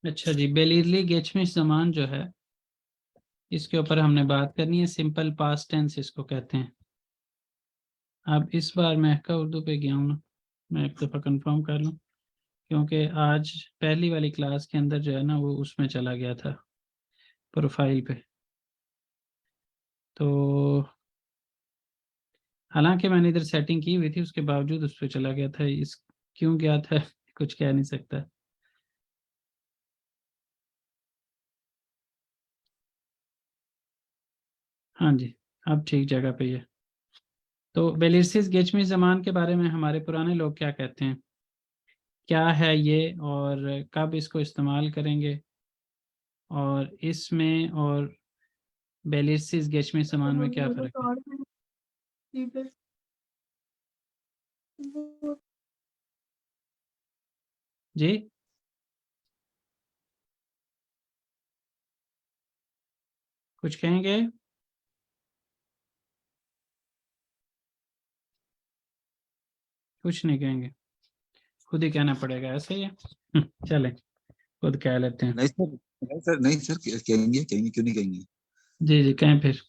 अच्छा जी, बेलिरली गेचमिश ज़मान जो है इसके ऊपर हमने बात करनी है। सिंपल पास्ट टेंस इसको कहते हैं। अब इस बार मैं का उर्दू पे गया हूँ ना, मैं एक दफ़ा कंफर्म कर लूँ, क्योंकि आज पहली वाली क्लास के अंदर जो है ना वो उसमें चला गया था प्रोफाइल पे। तो हालांकि मैंने इधर सेटिंग की हुई थी, उसके बावजूद उस पर चला गया था। इस क्यों गया था कुछ कह नहीं सकता। हाँ जी, अब ठीक जगह पे ही है। तो बेलिरसिस गेचमी ज़मान के बारे में हमारे पुराने लोग क्या कहते हैं, क्या है ये और कब इसको इस्तेमाल करेंगे, और इसमें और बेलिरसिस गेचमी ज़मान में क्या फ़र्क है। जी, कुछ कहेंगे? कुछ नहीं कहेंगे, खुद ही कहना पड़ेगा, ऐसे ही है। चलें, खुद कह लेते हैं। नहीं सर, नहीं सर, नहीं सर, कहेंगे कहेंगे, क्यों नहीं कहेंगे। जी जी, कहें फिर,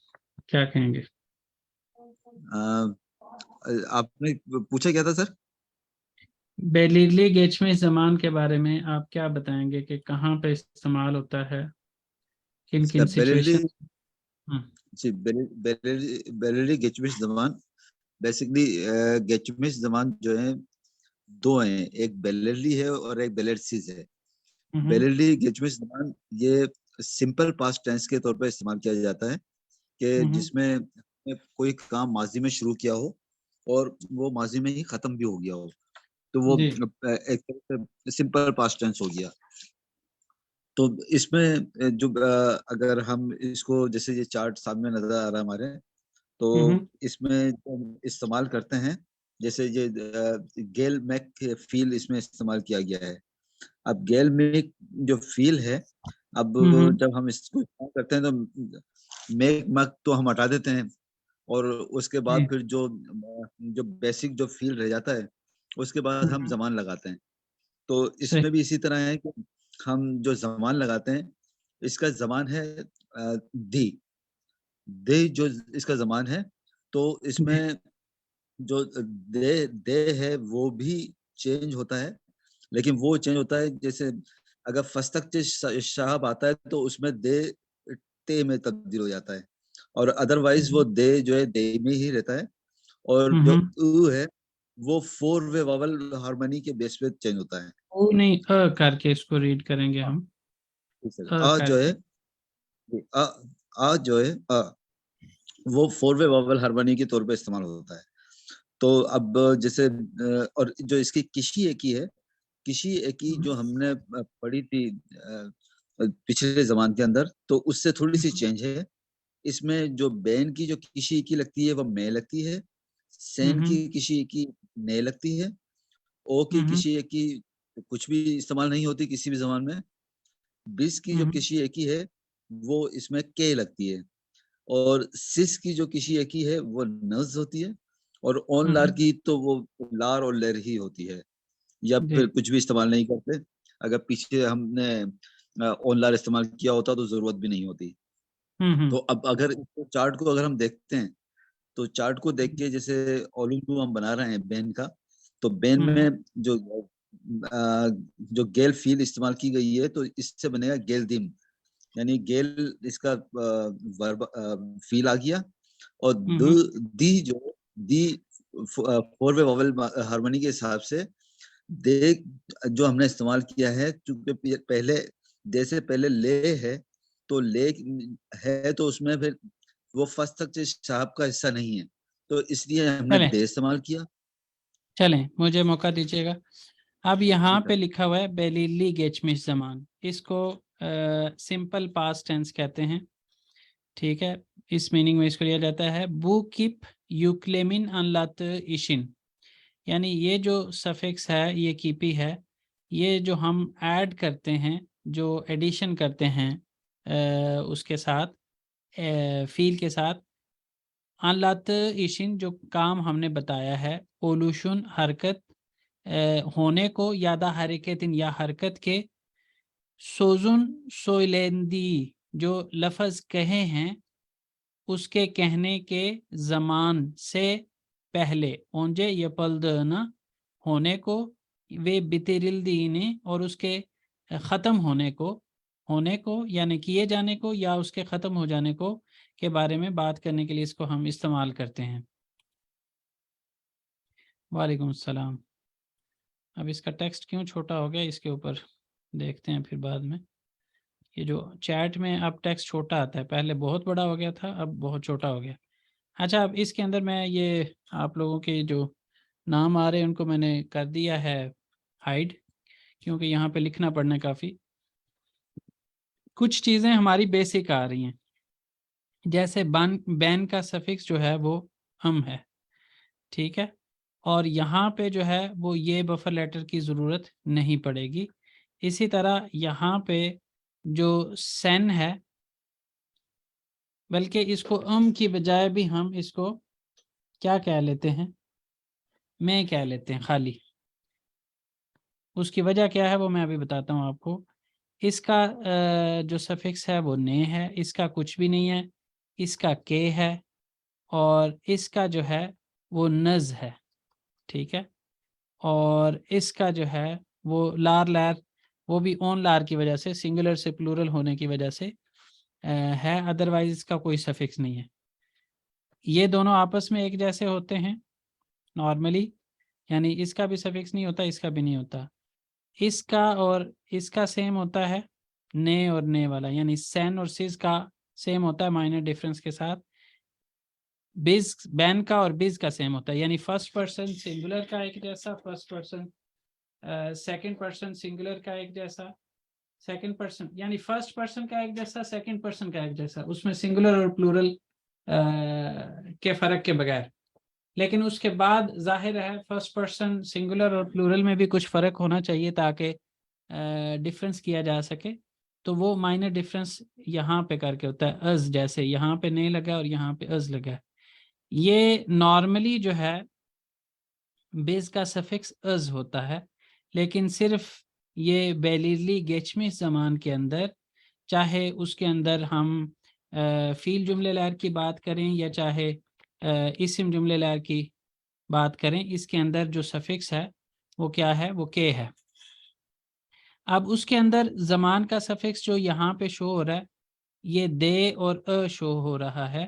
क्या कहेंगे। आ, आपने पूछा क्या था सर? बेलिरली गेचमी ज़मान के बारे में आप क्या बताएंगे कि कहाँ पे इस्तेमाल होता है, किन किन बेलिली सिचुएशन। जी, बेलिली गिचमिस जमान, बेसिकली गिचमिस जमान जो है दो हैं, एक बेलिली है और एक बेलिरसिस है। हम्म बेलिली गिचमिस जमान ये सिंपल पास्ट टेंस के तौर पर इस्तेमाल किया जाता है कि हम्म जिसमें कोई काम माजी में शुरू किया हो और वो माजी में ही खत्म भी हो गया हो, तो वो जी। एक तरह से सिंपल पास्ट टेंस हो गया। तो इसमें जो अगर हम इसको, जैसे ये चार्ट सामने नजर आ रहा है हमारे, तो हम्म इसमें जो हम इस्तेमाल करते हैं, जैसे ये गेल मैक फील इसमें इस्तेमाल किया गया है। अब गेल मैक जो फील है, अब हम्म जब हम इसको इस्तेमाल करते हैं तो मेक मक तो हम हटा देते हैं, और उसके बाद जी। फिर जो जो बेसिक जो फील रह जाता है, उसके बाद हम हम्म, जमान लगाते हैं। तो सही। इसमें भी इसी तरह है कि हम जो जमान लगाते हैं, इसका जमान है दी, दे जो इसका जमान है। तो जी इसमें जो दे है वो भी चेंज होता है, लेकिन वो चेंज होता है जैसे अगर फस्तक शाहब आता है तो उसमें दे ते में तब्दील हो जाता है, और अदरवाइज वो हम्म दे जो है दे में ही रहता है। और जो हम्म। उ है वो फोर वे वावल हार्मनी के बेस पे चेंज होता है। ओ नहीं, करके इसको रीड करेंगे हाँ, हम। ठीक है। अ आ जो है करके। आ, आ जो है वो फोर वे वावल हार्मनी के तौर पे इस्तेमाल होता है। तो अब जैसे और जो इसकी किशी एकी है, किसी एक ही जो हमने पढ़ी थी पिछले जमान के अंदर, तो उससे थोड़ी सी हम्म चेंज है। इसमें जो बैन की जो किसी की लगती है वो मे लगती है, सेन हम्म की किसी की ने लगती है, ओ की हम्म किसी एक की कुछ भी इस्तेमाल नहीं होती किसी भी जमान में। बिस की जो हम्म किसी एक ही है वो इसमें के लगती है, और सिस की जो किसी एक ही है वो नज होती है, और ऑन लार हम्म, की तो वो लार और लेर ही होती है, या जी। फिर कुछ भी इस्तेमाल नहीं करते। अगर पीछे हमने ऑनलाइन इस्तेमाल किया होता तो जरूरत भी नहीं होती। तो हम्म। अब अगर इसको चार्ट को अगर हम देखते हैं, तो चार्ट को देख के जैसे ओलुंडू हम बना रहे हैं बेन का, तो बेन हम्म में जो जो गेल फील इस्तेमाल की गई है, तो इससे बनेगा गेल दिम, यानी गेल इसका वर्ब फील आ गया। और हम्म दी जो दी फोर वे वोवेल हार्मनी के हिसाब से दे जो हमने इस्तेमाल किया है, चूंकि पहले दे से पहले ले है, तो ले है तो उसमें फिर वो फर्स्ट तक साहब का हिस्सा नहीं है, तो इसलिए हमने चलें दे इस्तेमाल किया। चलें, मुझे मौका दीजिएगा। अब यहाँ ठीक है। पे लिखा हुआ है बेलिरली गेचमिश ज़मान, इसको सिंपल पास्ट टेंस कहते हैं। ठीक है, इस मीनिंग में इसको लिया जाता है बू किप यूक्लेमिन अनलात इशिन। यानी ये जो सफिक्स है, ये कीपी है, ये जो हम ऐड करते हैं, जो एडिशन करते हैं उसके साथ, फील के साथ, अनलात इशिन जो काम हमने बताया है, ओलूशन हरकत होने को, यादा हरकतिन या हरकत के, सोजुन सोइलेंदी जो लफ्ज कहे हैं उसके कहने के ज़मान से पहले ओंजे यपल्दना होने को, वे बितिरिल दीने और उसके ख़त्म होने को यानी किए जाने को या उसके ख़त्म हो जाने को के बारे में बात करने के लिए इसको हम इस्तेमाल करते हैं। वालेकुम सलाम। अब इसका टेक्स्ट क्यों छोटा हो गया इसके ऊपर देखते हैं फिर बाद में। ये जो चैट में अब टेक्स्ट छोटा आता है, पहले बहुत बड़ा हो गया था, अब बहुत छोटा हो गया। अच्छा, अब इसके अंदर मैं ये आप लोगों के जो नाम आ रहे हैं उनको मैंने कर दिया है हाइड, क्योंकि यहाँ पे लिखना पड़ना काफ़ी। कुछ चीज़ें हमारी बेसिक आ रही हैं, जैसे बैन का सफिक्स जो है वो हम है, ठीक है, और यहाँ पे जो है वो ये बफर लेटर की ज़रूरत नहीं पड़ेगी। इसी तरह यहाँ पे जो सेन है, बल्कि इसको की बजाय भी हम इसको क्या कह लेते हैं, मैं कह लेते हैं खाली। उसकी वजह क्या है वो मैं अभी बताता हूँ आपको। इसका जो सफिक्स है वो ने है, इसका कुछ भी नहीं है, इसका के है, और इसका जो है वो नज है, ठीक है, और इसका जो है वो लार लैर, वो भी ओन लार की वजह से, सिंगुलर से प्लूरल होने की वजह से है, अदरवाइज इसका कोई सफिक्स नहीं है। ये दोनों आपस में एक जैसे होते हैं नॉर्मली, यानी इसका भी सफिक्स नहीं होता, इसका भी नहीं होता। इसका और इसका सेम होता है ने और ने वाला, यानी सेन और सिज का सेम होता है माइनर डिफरेंस के साथ। बिज बैन का और बिज का सेम होता है, यानी फर्स्ट पर्सन सिंगुलर का एक जैसा, first person second person singular का एक जैसा, सेकंड पर्सन यानी फर्स्ट पर्सन का एक जैसा, सेकंड पर्सन का एक जैसा, उसमें सिंगुलर और प्लूरल के फर्क के बगैर। लेकिन उसके बाद जाहिर है फर्स्ट पर्सन सिंगुलर और प्लूरल में भी कुछ फ़र्क होना चाहिए ताकि डिफरेंस किया जा सके। तो वो माइनर डिफरेंस यहाँ पे करके होता है, अज जैसे यहाँ पे नहीं लगा और यहाँ पे अज लगा। ये नॉर्मली जो है बेस का सफिक्स अज होता है, लेकिन सिर्फ ये बेलिरली गेचमिस ज़मान के अंदर, चाहे उसके अंदर हम फ़ील जुमले लहर की बात करें या चाहे इस्म जुमले लहर की बात करें, इसके अंदर जो सफिक्स है वो क्या है, वो के है। अब उसके अंदर ज़मान का सफिक्स जो यहाँ पे शो हो रहा है, ये दे और अ शो हो रहा है।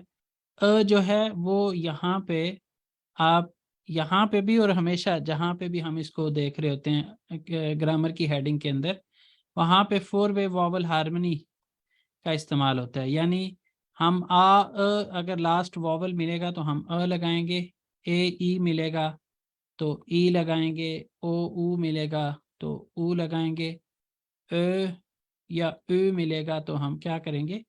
अ जो है वो यहाँ पे आप यहाँ पे भी और हमेशा जहाँ पे भी हम इसको देख रहे होते हैं ग्रामर की हेडिंग के अंदर, वहाँ पे 4 वे वॉवल हार्मनी का इस्तेमाल होता है। यानी हम अगर लास्ट वॉवल मिलेगा तो हम अ लगाएंगे, ए ई मिलेगा तो ई लगाएंगे, ओ ऊ मिलेगा तो ऊ लगाएंगे, अ या उ मिलेगा तो हम क्या करेंगे,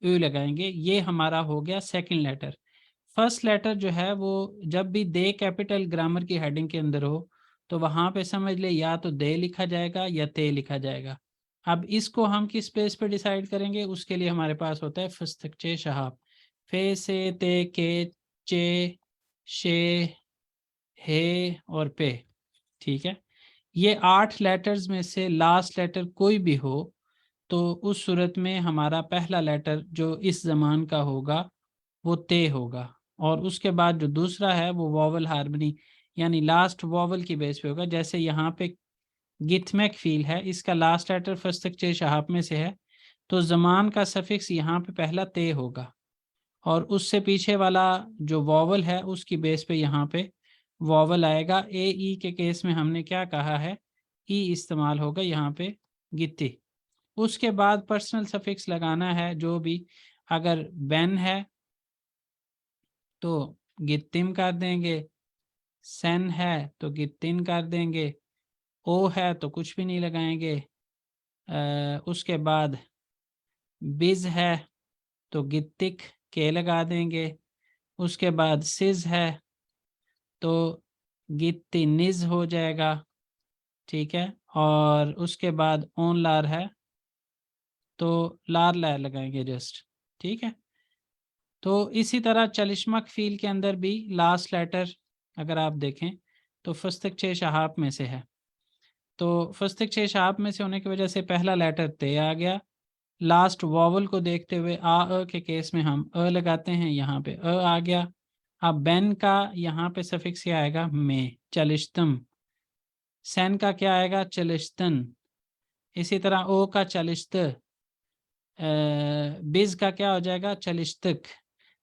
उ लगाएंगे। ये हमारा हो गया सेकंड लेटर। फर्स्ट लेटर जो है वो जब भी दे कैपिटल ग्रामर की हेडिंग के अंदर हो तो वहाँ पे समझ ले या तो दे लिखा जाएगा या ते लिखा जाएगा। अब इसको हम किस पेज पे डिसाइड करेंगे, उसके लिए हमारे पास होता है फस्तकचे शहाब, फे से ते के चे शे हे और पे, ठीक है। ये 8 लेटर्स में से लास्ट लेटर कोई भी हो तो उस सूरत में हमारा पहला लेटर जो इस ज़मान का होगा वो ते होगा, और उसके बाद जो दूसरा है वो वॉवल हार्मनी यानी लास्ट वॉवल की बेस पे होगा। जैसे यहाँ पे गिथमैक फील है, इसका लास्ट लेटर फस्तकचे शहाब में से है, तो ज़मान का सफिक्स यहाँ पे पहला ते होगा, और उससे पीछे वाला जो वॉवल है उसकी बेस पे यहाँ पे वॉवल आएगा। ए ई के केस में हमने क्या कहा है, ई इस्तेमाल होगा यहाँ पे गित्ती। उसके बाद पर्सनल सफिक्स लगाना है जो भी, अगर बैन है तो गित्तिम कर देंगे, सेन है तो गित्तिन कर देंगे, ओ है तो कुछ भी नहीं लगाएंगे, उसके बाद बिज है तो गित्तिक के लगा देंगे, उसके बाद सिज है तो गित्तिनिज हो जाएगा, ठीक है, और उसके बाद ओन लार है तो लार लैर लगाएंगे जस्ट, ठीक है। तो इसी तरह चलिश्मक फील के अंदर भी लास्ट लेटर अगर आप देखें तो फस्तकचे शहाब में से है, तो फस्तक छः शाप में से होने की वजह से पहला लेटर ते आ गया। लास्ट वॉवल को देखते हुए अ के केस में हम अ लगाते हैं, यहाँ पे अ आ गया। अब बेन का यहाँ पे सफिक्स क्या आएगा, में, चलिश्तम। सैन का क्या आएगा, चलिश्तन। इसी तरह ओ का चलिश्त। बिज का क्या हो जाएगा, चलिश्तक।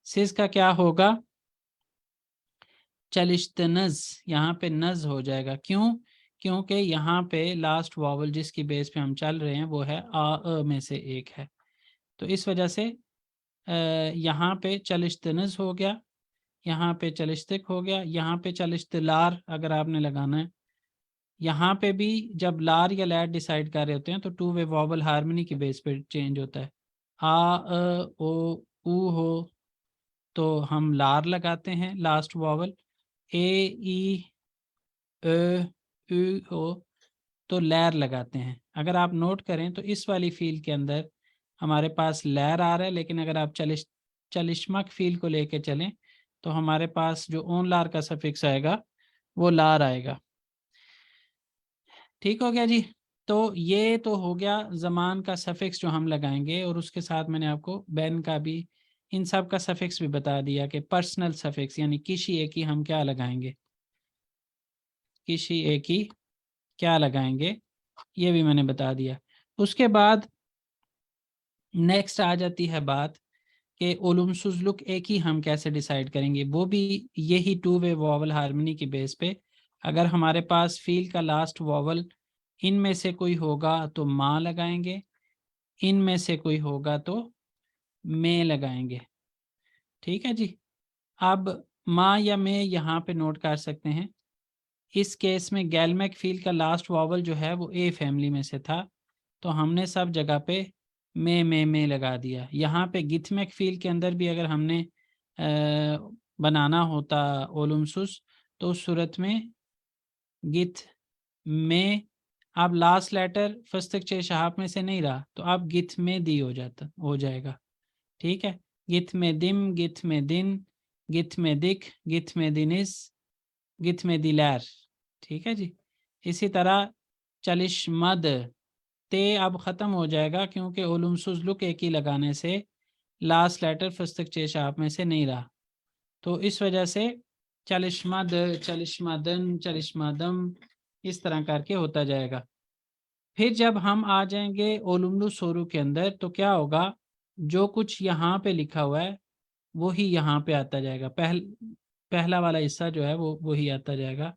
सिज का क्या होगा, चलिश्तनज। यहाँ पे नज हो जाएगा, क्यों, क्योंकि यहाँ पे लास्ट वॉवल जिसकी बेस पे हम चल रहे हैं वो है अ में से एक है। तो इस वजह से यहाँ पे चलिश्तनज हो गया, यहाँ पे चलिश्तक हो गया, यहाँ पे चलिश्तलार अगर आपने लगाना है। यहाँ पे भी जब लार या लैर डिसाइड कर रहे होते हैं तो टू वे वॉवल हार्मनी की बेस पे चेंज होता है। ओ ऊ हो तो हम लार लगाते हैं लास्ट वॉवल। ए ई उ हो तो लैर लगाते हैं। अगर आप नोट करें तो इस वाली फील के अंदर हमारे पास लैर आ रहा है, लेकिन अगर आप चलिश्मक फील को लेके चलें तो हमारे पास जो ओन लार का सफिक्स आएगा वो लार आएगा। ठीक हो गया जी। तो ये तो हो गया ज़मान का सफिक्स जो हम लगाएंगे, और उसके साथ मैंने आपको बैन का भी, इन सब का सफिक्स भी बता दिया कि पर्सनल सफिक्स यानी किसी एक ही हम क्या लगाएंगे, किसी एक ही क्या लगाएंगे, ये भी मैंने बता दिया। उसके बाद नेक्स्ट आ जाती है बात कि उलुम सुजलुक एक ही हम कैसे डिसाइड करेंगे, वो भी यही टू वे वॉवल हार्मनी की बेस पे। अगर हमारे पास फील का लास्ट वॉवल इनमें से कोई होगा तो माँ लगाएंगे, इनमें से कोई होगा तो में लगाएंगे। ठीक है जी। अब माँ या में यहाँ पे नोट कर सकते हैं। इस केस में गैलमैक फील का लास्ट वॉवल जो है वो ए फैमिली में से था, तो हमने सब जगह पे में लगा दिया। यहाँ पे गिथमैक फील के अंदर भी अगर हमने बनाना होता ओलुमसुस तो उस सूरत में गिथ में, अब लास्ट लेटर फस्तक चे शहाब में से नहीं रहा तो अब गिथ में दी हो जाएगा। ठीक है, गिथ में दिम, गिथ में दिन, गिथ में दिख, गिथ में दिनिस, गिथ में दिलैर। ठीक है जी। इसी तरह चलिश्मद ते अब ख़त्म हो जाएगा क्योंकि ओलुम सुजलुक एक ही लगाने से लास्ट लेटर फस्तक चे शहाब में से नहीं रहा, तो इस वजह से चलिश्मद, चलिश्मदन, चलिश्मदम इस तरह करके होता जाएगा। फिर जब हम आ जाएंगे ओलुमलु सोरू के अंदर तो क्या होगा, जो कुछ यहाँ पे लिखा हुआ है वही यहाँ पे आता जाएगा। पहला वाला हिस्सा जो है वो वही आता जाएगा।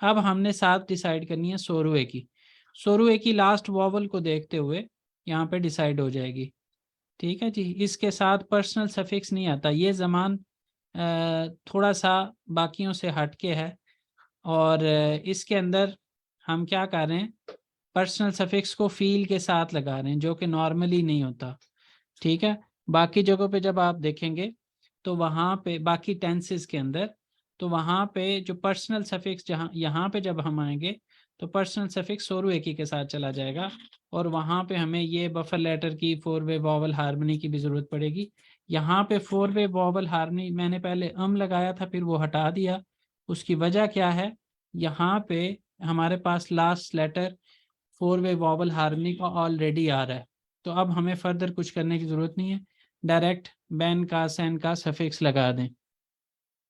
अब हमने साथ डिसाइड करनी है सोरुए की। सोरुए की लास्ट वॉवल को देखते हुए यहाँ पे डिसाइड हो जाएगी। ठीक है जी। इसके साथ पर्सनल सफिक्स नहीं आता। ये ज़मान थोड़ा सा बाकियों से हटके है, और इसके अंदर हम क्या कर रहे हैं, पर्सनल सफिक्स को फील के साथ लगा रहे हैं जो कि नॉर्मली नहीं होता। ठीक है, बाकी जगहों पे जब आप देखेंगे तो वहाँ पे बाकी टेंसेस के अंदर तो वहाँ पे जो पर्सनल सफिक्स, जहाँ यहाँ पे जब हम आएंगे तो पर्सनल सफिक्स सोरू एक ही के साथ चला जाएगा, और वहाँ पे हमें ये बफर लेटर की फोर वे वॉवल हार्मनी की भी ज़रूरत पड़ेगी। यहाँ पे फोर वे वॉवल हार्मनी मैंने पहले लगाया था फिर वो हटा दिया। उसकी वजह क्या है, यहाँ पे हमारे पास last letter four way vowel harmony का ऑलरेडी आ रहा है, तो अब हमें फर्दर कुछ करने की ज़रूरत नहीं है, डायरेक्ट बैन का सैन का सफिक्स लगा दें।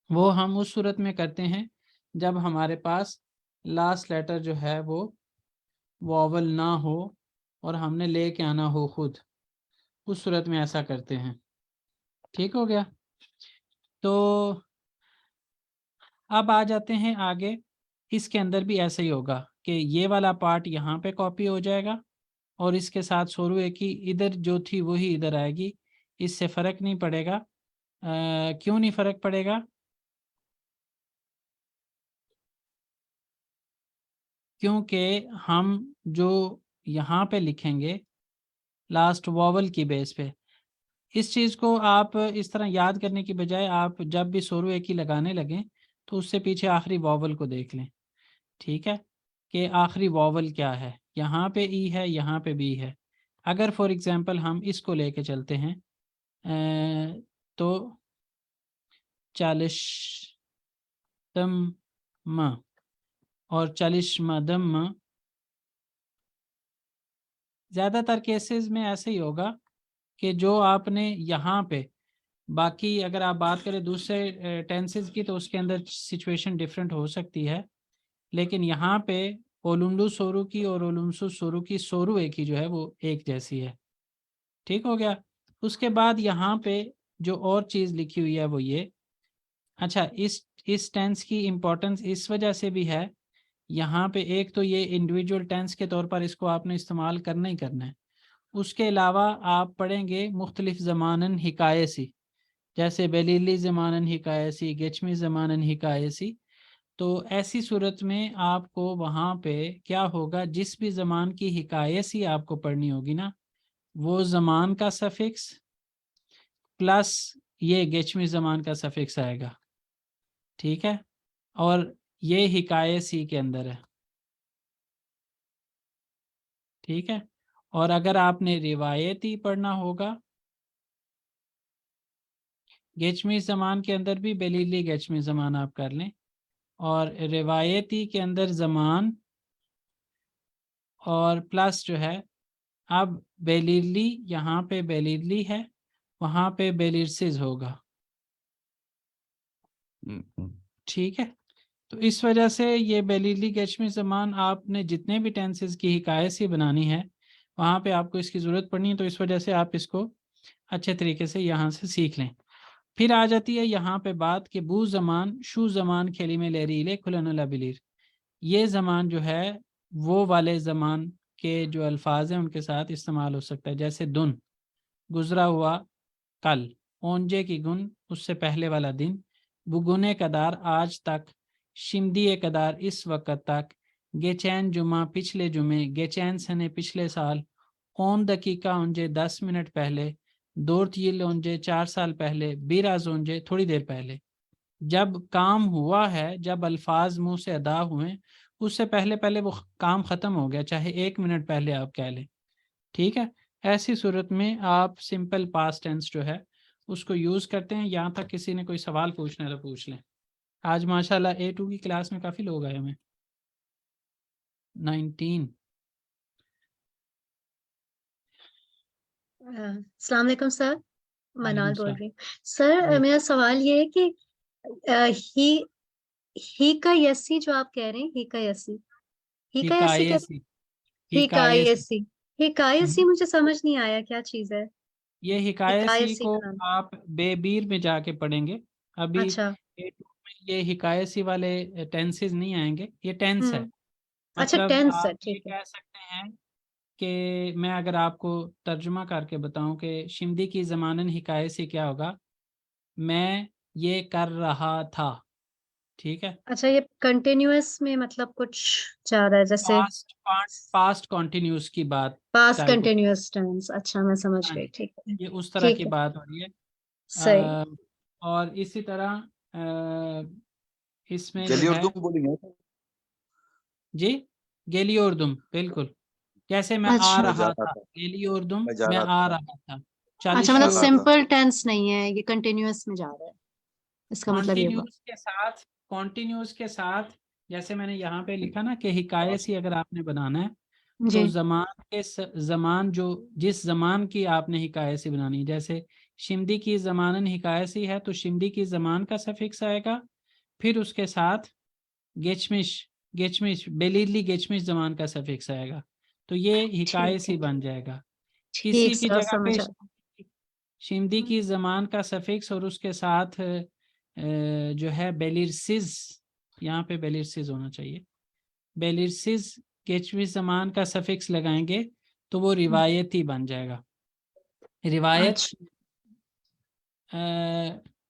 वो हम उस सूरत में करते हैं जब हमारे पास लास्ट लेटर जो है वो वॉवल ना हो और हमने लेके आना हो खुद, उस सूरत में ऐसा करते हैं। ठीक हो गया। तो अब आ जाते हैं आगे। इसके अंदर भी ऐसा ही होगा कि ये वाला पार्ट यहाँ पे कॉपी हो जाएगा और इसके साथ सोरू एक ही इधर जो थी वही इधर आएगी। इससे फ़र्क नहीं पड़ेगा। क्यों नहीं फ़र्क पड़ेगा, क्योंकि हम जो यहाँ पे लिखेंगे लास्ट वॉवल की बेस पे, इस चीज़ को आप इस तरह याद करने की बजाय आप जब भी सोरू एक ही लगाने लगें तो उससे पीछे आखिरी वॉवल को देख लें। ठीक है, कि आखिरी वॉवल क्या है, यहाँ पे ई है, यहाँ पे बी है। अगर फॉर एग्जांपल हम इसको लेके चलते हैं तो चालिशतम और चालिशमदम ज़्यादातर केसेस में ऐसे ही होगा कि जो आपने यहाँ पे, बाकी अगर आप बात करें दूसरे टेंसेस की तो उसके अंदर सिचुएशन डिफरेंट हो सकती है, लेकिन यहाँ पे ओलुंडू सोरू की और ओलुंसु सोरू की सोरू एक ही जो है वो एक जैसी है। ठीक हो गया। उसके बाद यहाँ पे जो और चीज़ लिखी हुई है वो ये, अच्छा इस टेंस की इम्पोर्टेंस इस वजह से भी है, यहाँ पे एक तो ये इंडिविजुअल टेंस के तौर पर इसको आपने इस्तेमाल करना ही करना है। उसके अलावा आप पढ़ेंगे मुख्तलिफ ज़मानन हिकायसी, जैसे बेलीली ज़मानन हिकायसी, गेचमी ज़मानन हिकायसी। तो ऐसी सूरत में आपको वहाँ पे क्या होगा, जिस भी ज़मान की हिकायसी आपको पढ़नी होगी ना, वो ज़मान का सफिक्स प्लस ये गेचमी ज़मान का सफिक्स आएगा। ठीक है, और ये हिकायसी के अंदर है। ठीक है, और अगर आपने रिवायती पढ़ना होगा, गेचमी ज़मान के अंदर भी बेलीली गेचमी ज़मान आप कर लें, और रिवायती के अंदर ज़मान और प्लस जो है, अब बेलीली यहाँ पे बेलीली है, वहाँ पे बेलिरसिस होगा। ठीक है, तो इस वजह से ये बेलीली गेचमी ज़मान आपने जितने भी टेंसेस की हिकायसी बनानी है वहाँ पे आपको इसकी ज़रूरत पड़नी है, तो इस वजह से आप इसको अच्छे तरीके से यहाँ से सीख लें। फिर आ जाती है यहाँ पे बात कि बू ज़मान शू ज़मान खेली में लेरीले खुलनुला बिलीर, ये ज़मान जो है वो वाले ज़मान के जो अल्फाज हैं उनके साथ इस्तेमाल हो सकता है, जैसे दुन गुज़रा हुआ कल, ओंजे की गुन उससे पहले वाला दिन, बुगुने कदार आज तक, शिमदी कदार इस वक्त तक, गेचैन जुमा पिछले जुमे, गेचैन सने पिछले साल, ओन दकीका ओंजे 10 मिनट पहले, दोर्त यिल ओंजे 4 साल पहले, बीराज ओंजे थोड़ी देर पहले। जब काम हुआ है, जब अल्फाज मुंह से अदा हुए, उससे पहले पहले वो काम ख़त्म हो गया, चाहे 1 मिनट पहले आप कह लें। ठीक है, ऐसी सूरत में आप सिंपल पास्ट टेंस जो है उसको यूज़ करते हैं। यहाँ तक किसी ने कोई सवाल पूछना है तो पूछ लें। आज माशाल्लाह A2 की क्लास में काफ़ी लोग आए हुए, 19। अस्सलाम वालेकुम सर, वालेकुम मनाल बोल सलाम। रही हूँ। सर जी, मेरा सवाल ये है कि ही का यसी जो आप कह रहे हैं, ही का यसी, ही का यसी क्या? हिकायसी, ही का हिकायसी। यसी, ही का यसी हम्म, मुझे समझ नहीं आया क्या चीज है। ये ही का हिकायसी यसी को का नाम? आप बेबीर में जाके पढ़ेंगे। अभी अच्छा। A2 में ये हिकायसी वाले टेंसेस नहीं आएंगे, ये टेंस है। अच्छा, मतलब टेंस है, आप ये ठीक है। कह सकते हैं कि मैं अगर आपको तर्जुमा करके बताऊं कि शिमदी की ज़मानन हिकायत से क्या होगा, मैं ये कर रहा था। ठीक है, अच्छा, ये कंटिन्यूअस में मतलब कुछ जा रहा है जैसे पास्ट पास्ट कॉन्टिन्यूस की बात पास्ट टाइप हो। Continuous tense. अच्छा, मैं समझ हाँ गई, जी, ठीक है। ये उस तरह की ठीक है, बात हो रही है। सही। और इसी तरह इसमें जो जली है, उर्दू में बोलेंगे। जी गेली उर्दुम, बिल्कुल, जैसे मैं आ अच्छा। मैं जा रहा रहा था, था, गेली उर्दुम मैं जा मैं रहा आ था, रहा था, अच्छा, चालिश मतलब जा रहा उर्दुम। था। सिंपल टेंस नहीं है ये, कंटिन्यूअस में जा रहा है, इसका मतलब ये हुआ। कॉन्टिन्यूस के साथ जैसे मैंने यहाँ पे लिखा ना कि हिकायसी अगर आपने बनाना है तो जी। ज़मान जो जिस ज़मान की आपने हिकायसी बनानी है, जैसे शिमदी की ज़मानन हिकायसी है तो शिमदी की ज़मान का सफिक्स आएगा, फिर उसके साथ गेचमिश गेचमिश बेलीली गेचमिश ज़मान का सफिक्स आएगा, तो ये ठीक है, हिकायसी बन जाएगा। ठीक इसी की सर, जगह पे समझ आ गया। शिमदी की ज़मान का सफिक्स और उसके साथ जो है बेलिरसिस, यहाँ पे बेलिरसिस होना चाहिए, बेलिरसिस केचवी ज़मान का सफिक्स लगाएंगे तो वो रिवायती बन जाएगा। रिवायत अच्छा,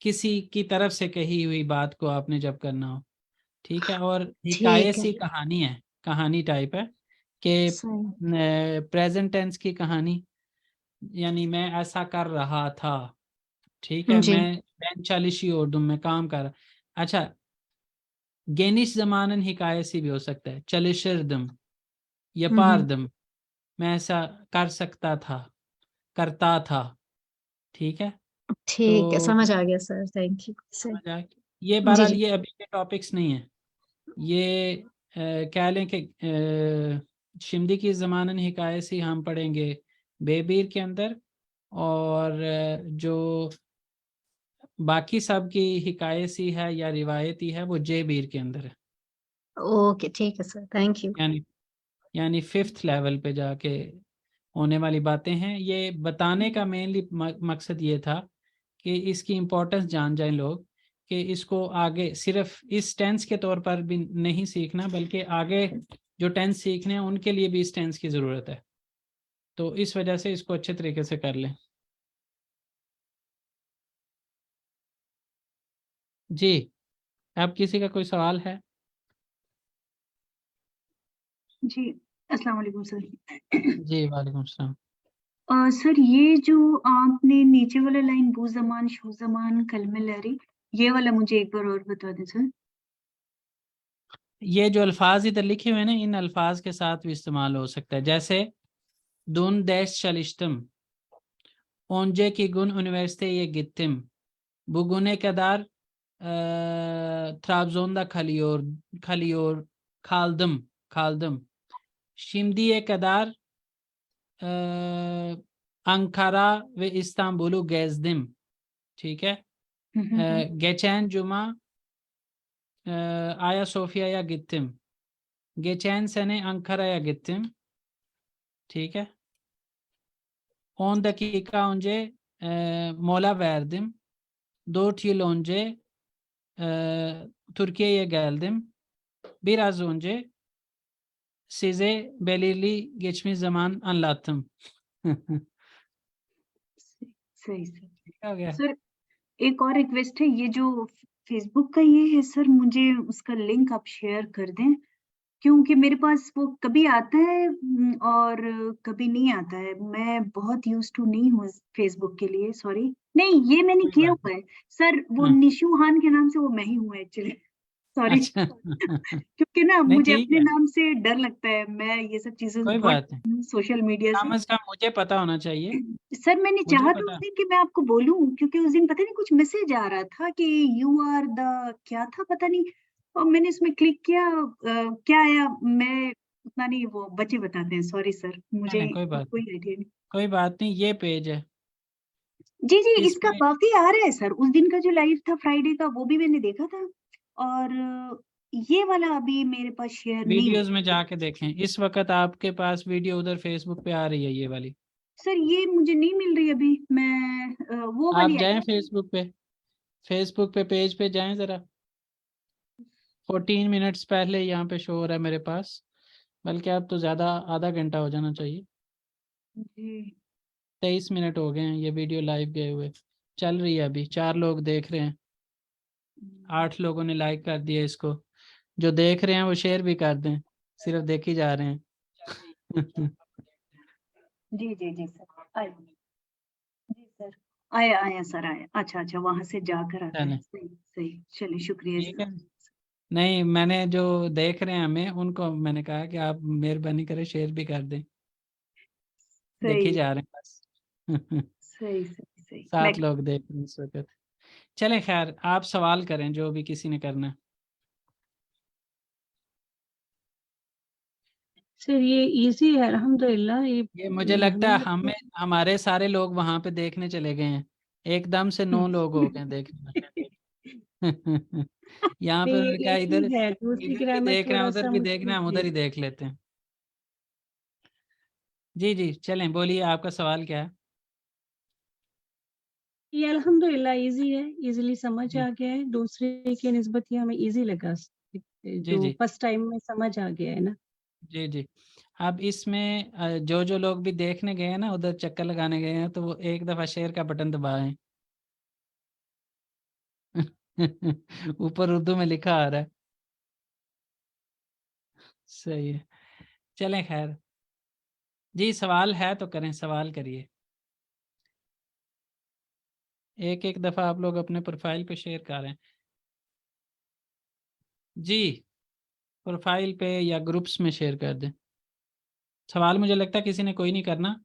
किसी की तरफ से कही हुई बात को आपने जब करना हो। ठीक है, और ठीक है, हिकायसी कहानी है, कहानी टाइप है कि सही। प्रेजेंट टेंस की कहानी, यानी मैं ऐसा कर रहा था। ठीक है, जी। मैं चालिशी उर्दू में काम कर, अच्छा गेनिश जमानन हिकायसी भी हो सकता है, चलिशरदम हम्म। यपारदम, मैं ऐसा कर सकता था, करता था। ठीक है, ठीक है, तो समझ आ गया सर, थैंक यू, सही। समझ आया? ये जी बहरहाल जी। ये अभी के टॉपिक्स नहीं है, ये कह लें कि शिमदी की ज़मानन हिकायसी हम पढ़ेंगे बेबीर के अंदर, और जो बाकी सब की हिकायसी है या रिवायती है वो जेबीर के अंदर है। ओके ठीक है सर, थैंक यू। यानी 5th लेवल पे जाके होने वाली बातें हैं। ये बताने का मेनली मकसद ये था कि इसकी इम्पोर्टेंस जान जाएं लोग, कि इसको आगे सिर्फ इस टेंस के तौर पर भी नहीं सीखना, बल्कि आगे जो टेंस सीखने हैं उनके लिए भी इस टेंस की ज़रूरत है। तो इस वजह से इसको अच्छे तरीके से कर लें। जी, अब किसी का कोई सवाल है? जी, अस्सलाम वालेकुम सर। जी, वालेकुम सलाम। सर ये जो आपने नीचे वाला लाइन बू ज़मान, शू ज़मान, कलमे लहरी, ये वाला मुझे एक बार और बता दें सर। ये जो अल्फाज इधर लिखे हुए हैं ना, इन अल्फाज के साथ भी इस्तेमाल हो सकता है। जैसे दुन देश चलिश्तम, ओंजे की गुन यूनिवर्सिटी ये गित्तिम, बुगुने कदार ट्राबजोंदा खलियोर खालदम खालदम, शिमदी कदार अंकारा व इस्तांबुलु गेजदिम। ठीक है। गेचैन जुमा आया सोफिया या गित्तिम, गेचैन सने अंकारा या गित्तिम। ठीक है। on dakika önce mola verdim. 4 yıl önce Türkiye'ye geldim. Biraz önce size belirli geçmiş zaman anlattım. सही सर। हो गया? सर एक और रिक्वेस्ट है, ये जो फेसबुक का ये है सर, मुझे उसका लिंक आप शेयर कर दें, क्योंकि मेरे पास वो कभी आता है और कभी नहीं आता है। मैं बहुत यूज्ड टू नहीं हूँ फेसबुक के लिए, सॉरी। नहीं, ये मैंने कोई किया बात हुआ है सर, वो हाँ, निशू खान के नाम से वो मैं ही हूँ एक्चुअली, सॉरी। अच्छा। क्योंकि ना नहीं, मुझे ठीक अपने है, नाम से डर लगता है, मैं ये सब चीज़ें कोई बहुत बात नहीं। सोशल मीडिया से। कम से कम मुझे पता होना चाहिए, सर मैंने मुझे चाहा तो उस पता। दिन कि मैं आपको बोलूं, क्योंकि उस दिन पता नहीं कुछ मैसेज आ रहा था कि यू आर द क्या था पता नहीं, और मैंने इसमें क्लिक किया, क्या आया मैं उतना नहीं, वो बच्चे बताते हैं, सॉरी सर, नहीं मुझे नहीं, कोई बात कोई नहीं, आइडिया नहीं। कोई बात नहीं। ये पेज है, जी जी, इस इसका पे काफी आ रहा है सर, उस दिन का जो लाइव था फ्राइडे का वो भी मैंने देखा था, और ये वाला अभी मेरे पास शेयर नहीं वीडियोस में हुआ। जाके देखें। इस वक्त आपके पास वीडियो उधर फेसबुक पे आ रही है, ये वाली। सर ये मुझे नहीं मिल रही अभी, मैं वो आप वाली जाएं आई। फेसबुक पे पेज पे जाएं ज़रा। 14 मिनट्स पहले यहाँ पे शो हो रहा है मेरे पास, बल्कि अब तो ज़्यादा, आधा घंटा हो जाना चाहिए। जी 23 मिनट हो गए हैं ये वीडियो लाइव गए हुए। चल रही है अभी, 4 लोग देख रहे हैं, 8 लोगों ने लाइक कर दिया इसको। जो देख रहे हैं वो शेयर भी कर दें, सिर्फ देख ही जा रहे हैं। जी जी जी सर, आया जी सर, आया आया सर आया, अच्छा अच्छा, वहां से जाकर आता है, चलें, सही सही, चलिए शुक्रिया ठीक है। सर। नहीं, मैंने जो देख रहे हैं हमें, उनको मैंने कहा कि आप मेहरबानी करें शेयर भी कर दें। देखी सही जा रहे हैं बस। सही सही सही, मैं 7 लोग देख रहे हैं इस वक्त। चलें, खैर आप सवाल करें जो भी किसी ने करना है। सर ये इजी है अल्हम्दुलिल्लाह। ये मुझे लगता है हमें हमारे सारे लोग वहां पे देखने चले गए हैं, एकदम से 9 लोग हो गए देखने में। यहाँ पे नहीं, उन्होंने ये कहा इधर इजी है, दूसरी इधर भी ग्रामर देख रहे हैं, थोड़ा उधर सा भी देखना है, हम मुश्किल उधर है। ही देख लेते हैं। जी जी, चलें, बोलिए आपका सवाल क्या है? ये अल्हम्दुलिल्लाह इजी है, इजीली समझ जी आ गया है, दूसरे के निस्बत ये हमें इजी लगा, जी जो जी फर्स्ट टाइम में समझ आ गया है ना। जी जी। अब इसमें जो जो लोग भी देखने गए हैं ना, उधर चक्कर लगाने गए हैं, तो वो एक दफ़ा शेयर का बटन दबाएं। ऊपर उर्दू में लिखा आ रहा है। सही है, चलें, खैर। जी, सवाल है तो करें, सवाल करिए। एक एक दफ़ा आप लोग अपने प्रोफाइल पे शेयर करें। जी, प्रोफाइल पे या ग्रुप्स में शेयर कर दें। सवाल मुझे लगता है किसी ने कोई नहीं करना।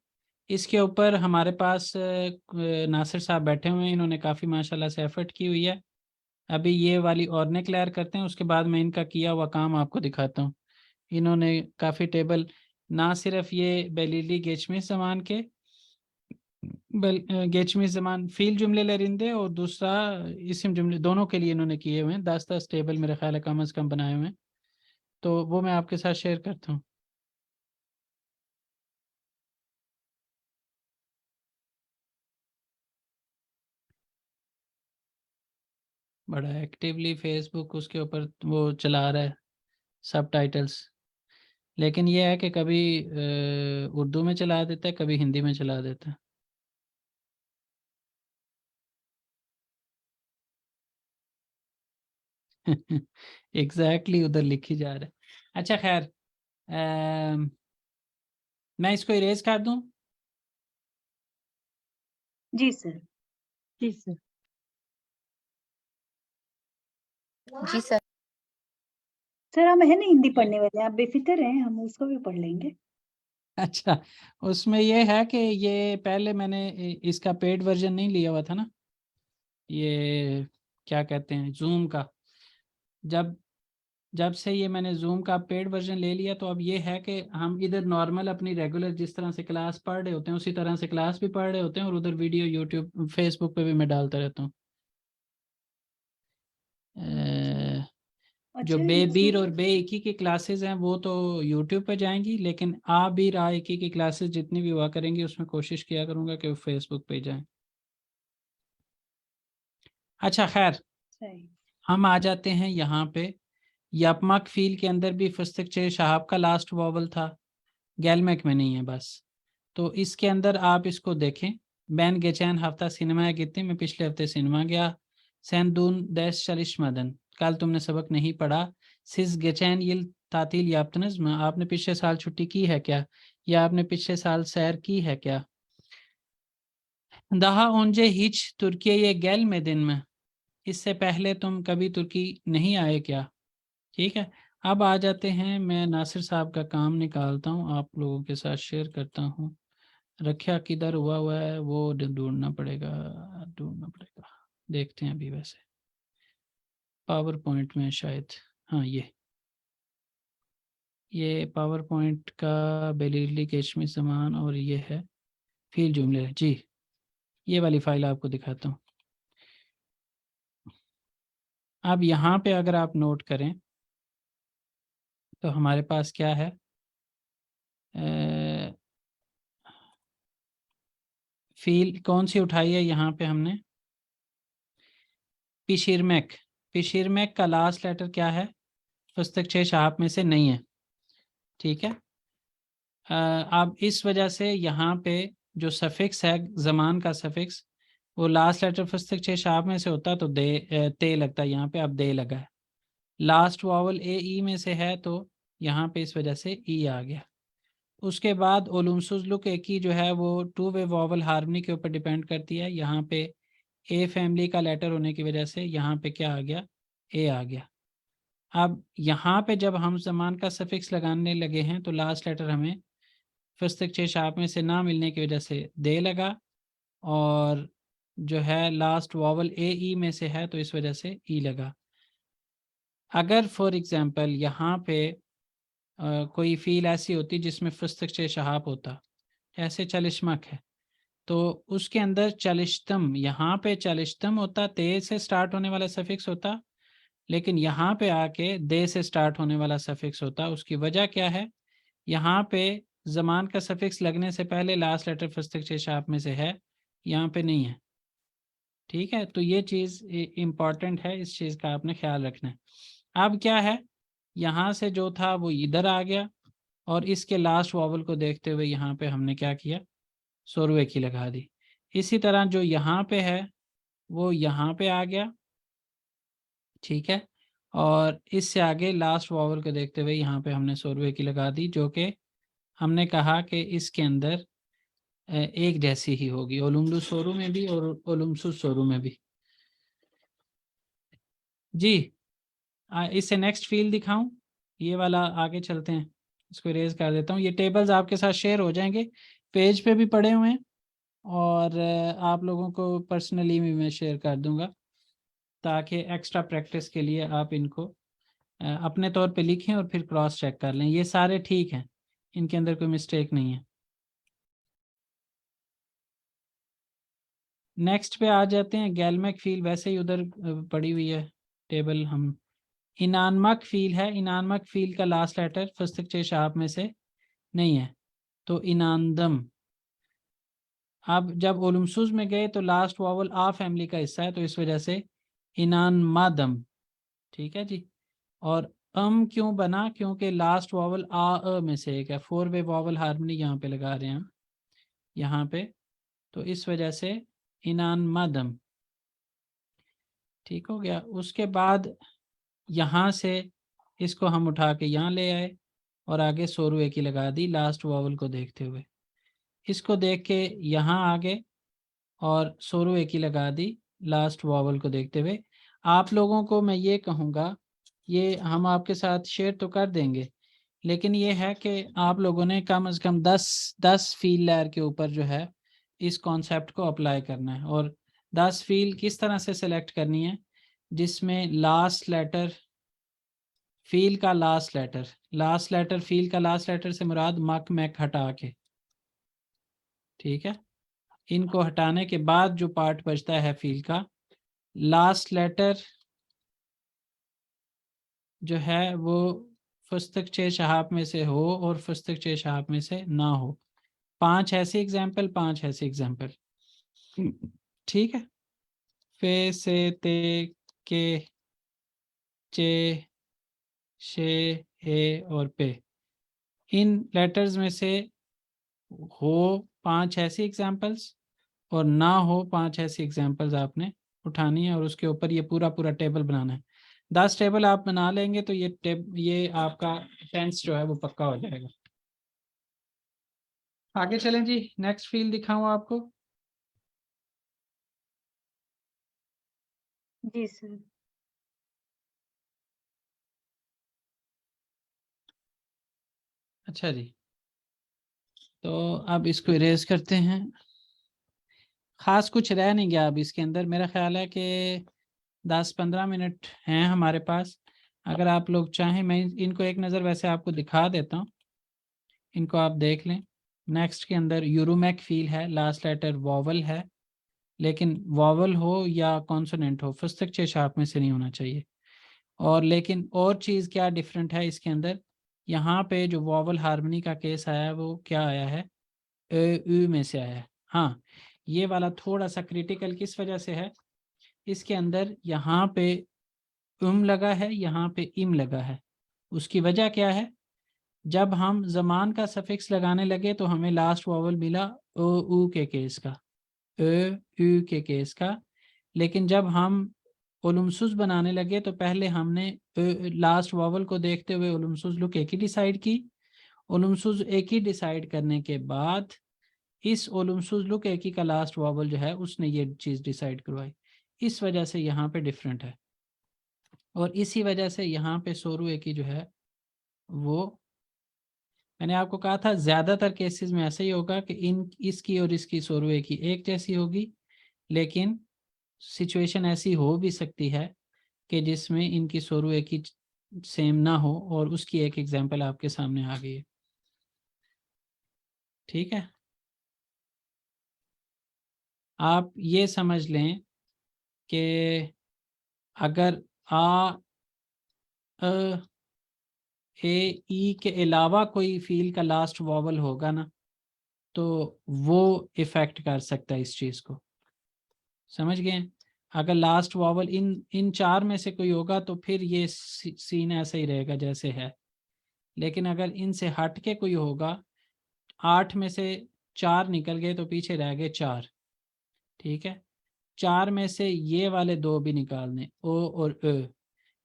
इसके ऊपर हमारे पास नासिर साहब बैठे हुए हैं, इन्होंने काफ़ी माशाल्लाह से एफर्ट की हुई है। अभी ये वाली और ने क्लियर करते हैं, उसके बाद मैं इनका किया हुआ काम आपको दिखाता हूँ। इन्होंने काफ़ी टेबल, ना सिर्फ ये बेलिली गेचमी ज़मान के गेचमी ज़मान फ़ील जुमले लरिंदे और दूसरा इस्म जुमले, दोनों के लिए इन्होंने किए हुए हैं। 10-10 टेबल मेरे ख्याल है कम से कम बनाए हुए हैं, तो वो मैं आपके साथ शेयर करता हूँ। बड़ा एक्टिवली फेसबुक उसके ऊपर वो चला रहा है सबटाइटल्स, लेकिन ये है कि कभी उर्दू में चला देता है, कभी हिंदी में चला देता है। एग्जैक्टली उधर लिखी जा रहा है। अच्छा खैर, मैं इसको इरेज कर दूं? जी सर। जी सर। जी सर। सर हम है ना हिंदी पढ़ने वाले, आप बेफिक्र हैं, हम उसको भी पढ़ लेंगे। अच्छा, उसमें ये है कि ये पहले मैंने इसका पेड वर्जन नहीं लिया हुआ था ना, ये क्या कहते हैं जूम का। जब से ये मैंने जूम का पेड वर्जन ले लिया, तो अब ये है कि हम इधर नॉर्मल अपनी रेगुलर जिस तरह से क्लास पढ़ रहे होते हैं उसी तरह से क्लास भी पढ़ रहे होते हैं, और उधर वीडियो यूट्यूब फेसबुक पे भी मैं डालता रहता हूँ। जो अच्छा बेबीर इसमें और बेइकी की क्लासेस हैं वो तो यूट्यूब पे जाएंगी, लेकिन आ बीर आ इकी की क्लासेस जितनी भी हुआ करेंगी उसमें कोशिश किया करूँगा कि वो फेसबुक पे जाएं। अच्छा खैर, सही। हम आ जाते हैं यहाँ पे। यपमक फील के अंदर भी फस्तक चे शहाब का लास्ट वॉवल था, गैलमैक में नहीं है बस। तो इसके अंदर आप इसको देखें, बैन गेचैन हफ्ता सिनेमा गितने में पिछले हफ्ते सिनेमा गया, सैनदून देश चलिश मदन, कल तुमने सबक नहीं पढ़ा, सिस गेचैन यिल तातील याप्तनज में, आपने पिछले साल छुट्टी की है क्या, या आपने पिछले साल सैर की है क्या। दहा ओंजे हिच तुर्की ये गैल में दिन में, इससे पहले तुम कभी तुर्की नहीं आए क्या। ठीक है, अब आ जाते हैं, मैं नासिर साहब का काम निकालता हूँ, आप लोगों के साथ शेयर करता हूँ। रखा किधर हुआ है वो ढूंढना पड़ेगा, देखते हैं अभी। वैसे पावर पॉइंट में शायद, हाँ ये पावर पॉइंट का बेलिली केशमी सामान, और ये है फील जुमले जी। ये वाली फाइल आपको दिखाता हूँ। अब यहाँ पे अगर आप नोट करें तो हमारे पास क्या है, फील कौन सी उठाई है यहाँ पे हमने, पिशिरमैक। पिशिरमैक का लास्ट लेटर क्या है, पुस्तक 6 शहाब में से नहीं है। ठीक है, अब इस वजह से यहाँ पे जो सफिक्स है ज़मान का सफिक्स, वो लास्ट लेटर पुस्तक 6 शहाब में से होता तो ते लगता है, यहाँ पे अब दे लगा है। लास्ट वावल ए ई में से है तो यहाँ पे इस वजह से ई आ गया। उसके बाद ओलुमसुजलुक ए की जो है वो टू वे वावल हार्मनी के ऊपर डिपेंड करती है। यहाँ पे ए फैमिली का लेटर होने की वजह से यहाँ पे क्या आ गया, ए आ गया। अब यहाँ पे जब हम ज़मान का सफिक्स लगाने लगे हैं तो लास्ट लेटर हमें फस्तक 6 शाप में से ना मिलने की वजह से दे लगा, और जो है लास्ट वावल ए ई में से है तो इस वजह से ई लगा। अगर फॉर एग्जांपल यहाँ पे कोई फ़ील ऐसी होती जिसमें फस्तक 6 शहाब होता, ऐसे चलिश्मक है, तो उसके अंदर चलिश्तम, यहाँ पे चलिश्तम होता, ते से स्टार्ट होने वाला सफिक्स होता, लेकिन यहाँ पे आके दे से स्टार्ट होने वाला सफिक्स होता। उसकी वजह क्या है, यहाँ पे ज़मान का सफिक्स लगने से पहले लास्ट लेटर फस्तक 6 शाप में से है, यहाँ पे नहीं है। ठीक है, तो ये चीज़ इम्पॉर्टेंट है, इस चीज़ का आपने ख्याल रखना है। अब क्या है, यहाँ से जो था वो इधर आ गया, और इसके लास्ट वॉवल को देखते हुए यहाँ पे हमने क्या किया, सोरवे की लगा दी। इसी तरह जो यहाँ पे है वो यहाँ पे आ गया। ठीक है, और इससे आगे लास्ट वॉवल को देखते हुए यहाँ पे हमने सोरवे की लगा दी, जो कि हमने कहा कि इसके अंदर एक जैसी ही होगी, ओलुमलु सोरू में भी और ओलुमसु सोरू में भी। जी, इससे नेक्स्ट फील्ड दिखाऊं, ये वाला आगे चलते हैं, इसको इरेज कर देता हूँ। ये टेबल्स आपके साथ शेयर हो जाएंगे, पेज पे भी पड़े हुए हैं, और आप लोगों को पर्सनली भी मैं शेयर कर दूंगा, ताकि एक्स्ट्रा प्रैक्टिस के लिए आप इनको अपने तौर पे लिखें और फिर क्रॉस चेक कर लें। ये सारे ठीक हैं, इनके अंदर कोई मिस्टेक नहीं है। नेक्स्ट पे आ जाते हैं। गैलमैक फील वैसे ही उधर पड़ी हुई है टेबल। हम इनानमक फील है, इनानमक फील का लास्ट लेटर फस्तक शाप में से नहीं है, तो इनानदम। अब जब ओलमसूज में गए तो लास्ट वावल आ फैमिली का हिस्सा है, तो इस वजह से इनानमादम। ठीक है जी। और क्यों बना? क्योंकि लास्ट वावल आ में से एक है। 4 वे वावल हार्मनी यहाँ पे लगा रहे हैं हम, यहाँ पे, तो इस वजह से इनानमादम। ठीक हो गया। उसके बाद यहाँ से इसको हम उठा के यहाँ ले आए और आगे सोरू एक ही लगा दी लास्ट वावल को देखते हुए। इसको देख के यहाँ आगे और सोरू एक ही लगा दी लास्ट वावल को देखते हुए। आप लोगों को मैं ये कहूँगा, ये हम आपके साथ शेयर तो कर देंगे, लेकिन ये है कि आप लोगों ने कम से कम 10 फील लेयर के ऊपर जो है इस कॉन्सेप्ट को अप्लाई करना है। और 10 फील किस तरह से सेलेक्ट करनी है? जिसमें लास्ट लेटर फील का लास्ट लेटर फील का लास्ट लेटर से मुराद मक मैक हटा के, ठीक है, इनको हटाने के बाद जो पार्ट बचता है फील का, लास्ट लेटर जो है वो फस्तक चे शहाब में से हो और फस्तक चे शहाब में से ना हो। 5 ऐसे एग्जाम्पल, 5 ऐसे एग्जाम्पल। ठीक है। फे से ते के चे शे हे और पे, इन लेटर्स में से हो 5 ऐसी एग्जाम्पल्स और ना हो 5 ऐसी एग्जाम्पल्स आपने उठानी है और उसके ऊपर ये पूरा टेबल बनाना है। 10 टेबल आप बना लेंगे तो ये आपका टेंस जो है वो पक्का हो जाएगा। आगे चलें जी। नेक्स्ट फील दिखाऊं आपको। जी सर। अच्छा जी, तो अब इसको इरेज करते हैं। ख़ास कुछ रह नहीं गया अब इसके अंदर। मेरा ख्याल है कि 10-15 मिनट हैं हमारे पास। अगर आप लोग चाहें, मैं इनको एक नज़र वैसे आपको दिखा देता हूँ, इनको आप देख लें। नेक्स्ट के अंदर यूरोमैक फील है, लास्ट लेटर वॉवल है, लेकिन वॉवल हो या कॉन्सोनेंट हो फस्तक चे शार्प में से नहीं होना चाहिए। और लेकिन और चीज़ क्या डिफरेंट है इसके अंदर, यहाँ पे जो वॉवल हार्मनी का केस आया है वो क्या आया है? ए में से आया है। हाँ, ये वाला थोड़ा सा क्रिटिकल किस वजह से है? इसके अंदर यहाँ पे लगा है, यहाँ पे इम लगा है। उसकी वजह क्या है? जब हम ज़मान का सफिक्स लगाने लगे तो हमें लास्ट वॉवल मिला ओ ऊ के केस का, यू के केस का। लेकिन जब हम ओलुमसुस बनाने लगे तो पहले हमने लास्ट वॉवल को देखते हुए ओलुमसुस लुक एक ही डिसाइड की। ओलुमसुस एक ही डिसाइड करने के बाद इस ओलुमसुस लुक एक ही का लास्ट वॉवल जो है उसने ये चीज़ डिसाइड करवाई। इस वजह से यहाँ पे डिफरेंट है। और इसी वजह से यहाँ पे सोरू एक ही जो है वो, मैंने आपको कहा था ज़्यादातर केसेस में ऐसा ही होगा कि इसकी और इसकी सोरू एक ही एक जैसी होगी, लेकिन सिचुएशन ऐसी हो भी सकती है कि जिसमें इनकी सोरू एक ही सेम ना हो, और उसकी एक एग्जांपल आपके सामने आ गई है। ठीक है। आप ये समझ लें कि अगर आ ए ई के अलावा कोई फील का लास्ट वॉवल होगा ना, तो वो इफ़ेक्ट कर सकता है इस चीज़ को। समझ गए? अगर लास्ट वॉवल इन 4 में से कोई होगा तो फिर ये सीन ऐसा ही रहेगा जैसे है। लेकिन अगर इनसे हट के कोई होगा, 8 में से 4 निकल गए तो पीछे रह गए 4। ठीक है। 4 में से ये वाले 2 भी निकालने, ओ और ए,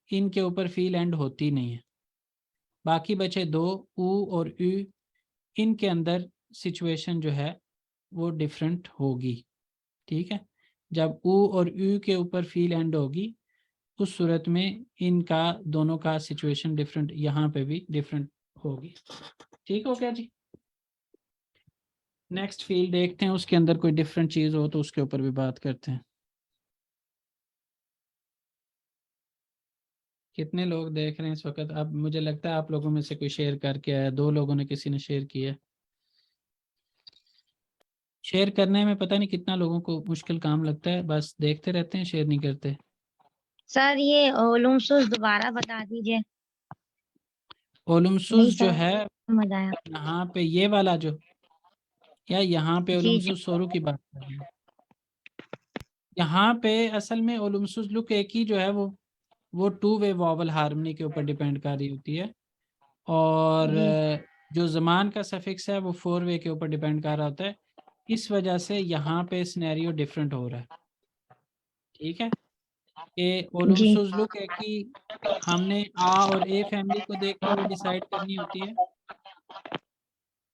इनके ऊपर फील एंड होती नहीं है। बाकी बचे 2, ऊ और यू, इनके अंदर सिचुएशन जो है वो डिफरेंट होगी। ठीक है। जब ऊ और यू के ऊपर फील एंड होगी उस सूरत में इनका दोनों का सिचुएशन डिफरेंट, यहाँ पे भी डिफरेंट होगी। ठीक हो गया जी। नेक्स्ट फील देखते हैं, उसके अंदर कोई डिफरेंट चीज़ हो तो उसके ऊपर भी बात करते हैं। कितने लोग देख रहे हैं इस वक्त? अब मुझे लगता है आप लोगों में से कोई शेयर करके आया, 2 लोगों ने, किसी ने शेयर किया है। शेयर करने में पता नहीं कितना लोगों को मुश्किल काम लगता है, बस देखते रहते हैं, शेयर नहीं करते। सर ये ओलुमसुस दोबारा बता दीजिए। ओलुमसुस नहीं जो सर है समझ आया। यहाँ पे ये वाला जो, या यहाँ पे जी जी ओलुमसुस सोरू की बात कर रहे हैं? यहाँ पे असल में ओलुमसुस लुक एक ही जो है वो 2 वे वॉवल हार्मनी के ऊपर डिपेंड कर रही होती है, और जी जो ज़मान का सफिक्स है वो 4 वे के ऊपर डिपेंड कर रहा होता है। इस वजह से यहाँ पे सिनेरियो डिफरेंट हो रहा है। ठीक है, कि जी ओलुमसुस लुक एक ही हमने आ और ए फैमिली को देख के वो डिसाइड करनी होती है,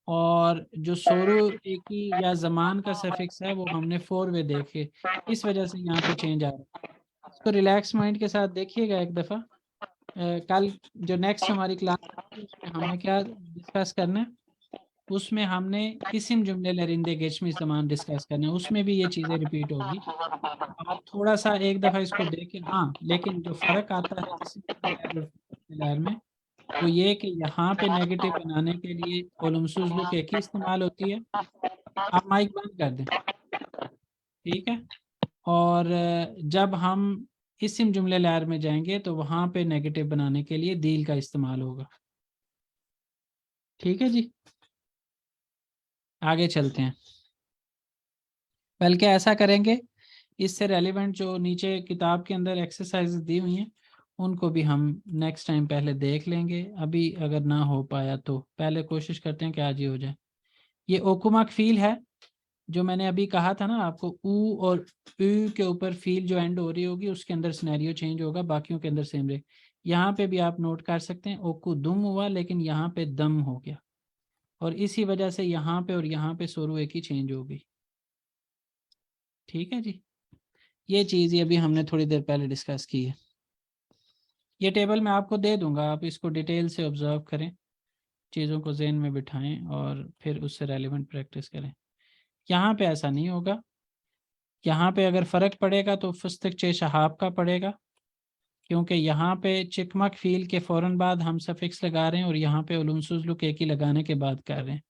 और जो सोरू एक ही या ज़मान का सफिक्स है वो हमने 4 वे देखे। इस वजह से यहाँ पे चेंज आ रहा है। इसको रिलैक्स माइंड के साथ देखिएगा एक दफ़ा। कल जो नेक्स्ट हमारी क्लास उसमें हमने क्या डिस्कस करना है, उसमें हमने इस्म जुमले लरिंदे गेशमी ज़मान डिस्कस करना है, उसमें भी ये चीज़ें रिपीट होगी। आप थोड़ा सा एक दफ़ा इसको देखें। हाँ, लेकिन जो फ़र्क आता है इस्म जुमले लहर में वो ये कि यहाँ पे नेगेटिव बनाने के लिए ओलुमसुस लुक एक ही इस्तेमाल होती है। आप माइक बंद कर दें, ठीक है। और जब हम इस्म जुमले लहर में जाएंगे तो वहाँ पे नेगेटिव बनाने के लिए दील का इस्तेमाल होगा। ठीक है जी, आगे चलते हैं। बल्कि ऐसा करेंगे, इससे रेलिवेंट जो नीचे किताब के अंदर एक्सरसाइज दी हुई हैं उनको भी हम नेक्स्ट टाइम पहले देख लेंगे। अभी अगर ना हो पाया तो पहले कोशिश करते हैं कि आज ही हो जाए। ये ओकुमक फील है जो मैंने अभी कहा था ना आपको, ऊ और उ के ऊपर फील जो एंड हो रही होगी उसके अंदर सिनेरियो चेंज होगा, बाकियों के अंदर सेम रहे। यहाँ पे भी आप नोट कर सकते हैं ओकू दुम हुआ लेकिन यहाँ पे दम हो गया, और इसी वजह से यहाँ पे और यहाँ पे सोरू एक ही चेंज हो गई। ठीक है जी, ये चीज़ ये अभी हमने थोड़ी देर पहले डिस्कस की है। ये टेबल मैं आपको दे दूंगा, आप इसको डिटेल से ऑब्जर्व करें, चीज़ों को जहन में बिठाएं और फिर उससे रेलिवेंट प्रैक्टिस करें। यहाँ पे ऐसा नहीं होगा। यहाँ पे अगर फ़र्क पड़ेगा तो फस्तक चे शहाब का पड़ेगा, क्योंकि यहाँ पे चिकमक फील के फ़ौरन बाद हम सफिक्स लगा रहे हैं और यहाँ पे उलुमसुस लुक एक ही लगाने के बाद कर रहे हैं।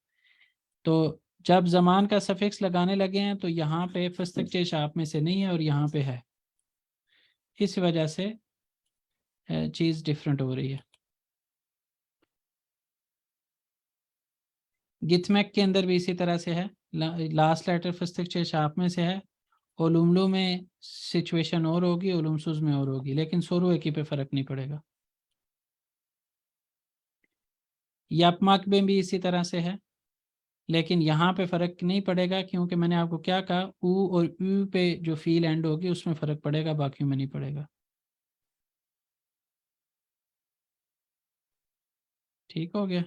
तो जब ज़मान का सफिक्स लगाने लगे हैं तो यहाँ पे फस्तक चे शहाब में से नहीं है और यहाँ पे है, इस वजह से चीज़ डिफरेंट हो रही है। गितमैक के अंदर भी इसी तरह से है, लास्ट लेटर फस्तक चे शहाब में से है, ओलुमलू में सिचुएशन और होगी, ओलुमसुस में और होगी, लेकिन सोरू एक ही पे फ़र्क नहीं पड़ेगा। यपमक में भी इसी तरह से है, लेकिन यहाँ पे फ़र्क नहीं पड़ेगा क्योंकि मैंने आपको क्या कहा, ऊ और यू पे जो फील एंड होगी उसमें फ़र्क पड़ेगा, बाकी में नहीं पड़ेगा। ठीक हो गया।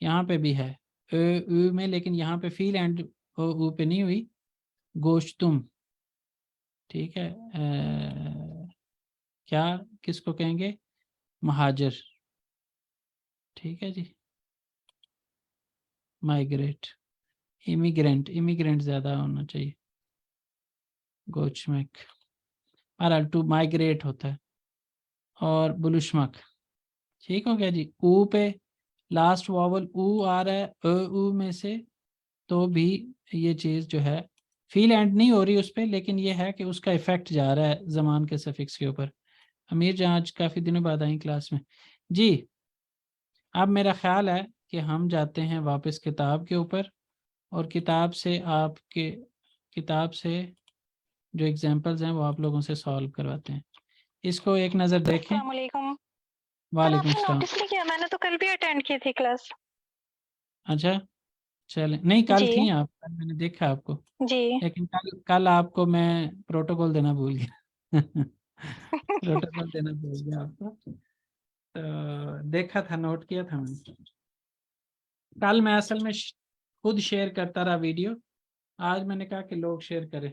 यहाँ पे भी है ऊ में, लेकिन यहाँ पे फील एंड ऊ पे नहीं हुई, गोश्तुम। ठीक है, क्या किसको कहेंगे, महाजर। ठीक है जी, माइग्रेट, इमिग्रेंट, इमिग्रेंट ज़्यादा होना चाहिए, गोचमैक। बहरहाल टू माइग्रेट होता है, और बुलुशमक। ठीक हो गया जी। ऊ पे लास्ट वॉवल ऊ आ रहा है ऊ में से, तो भी ये चीज़ जो है फील एंड नहीं हो रही उस पर, लेकिन ये है कि उसका इफेक्ट जा रहा है ज़मान के सफिक्स के ऊपर। अमीर जहाँ आज काफ़ी दिनों बाद आई क्लास में जी। अब मेरा ख्याल है कि हम जाते हैं वापस किताब के ऊपर, और किताब से आपके किताब से जो एग्जांपल्स हैं वो आप लोगों से सॉल्व करवाते हैं। इसको एक नज़र देखें। अस्सलाम वालेकुम। सर वालेकुम आपने अस्सलाम। नोटिस नहीं किया, मैंने तो कल भी अटेंड की थी क्लास। अच्छा, चले नहीं, कल जी थी आप, कल मैंने देखा आपको, जी लेकिन कल कल आपको मैं प्रोटोकॉल देना भूल गया प्रोटोकॉल देना भूल गया आपको, तो देखा था, नोट किया था मैंने। कल मैं असल में खुद शेयर करता रहा वीडियो, आज मैंने कहा कि लोग शेयर करें,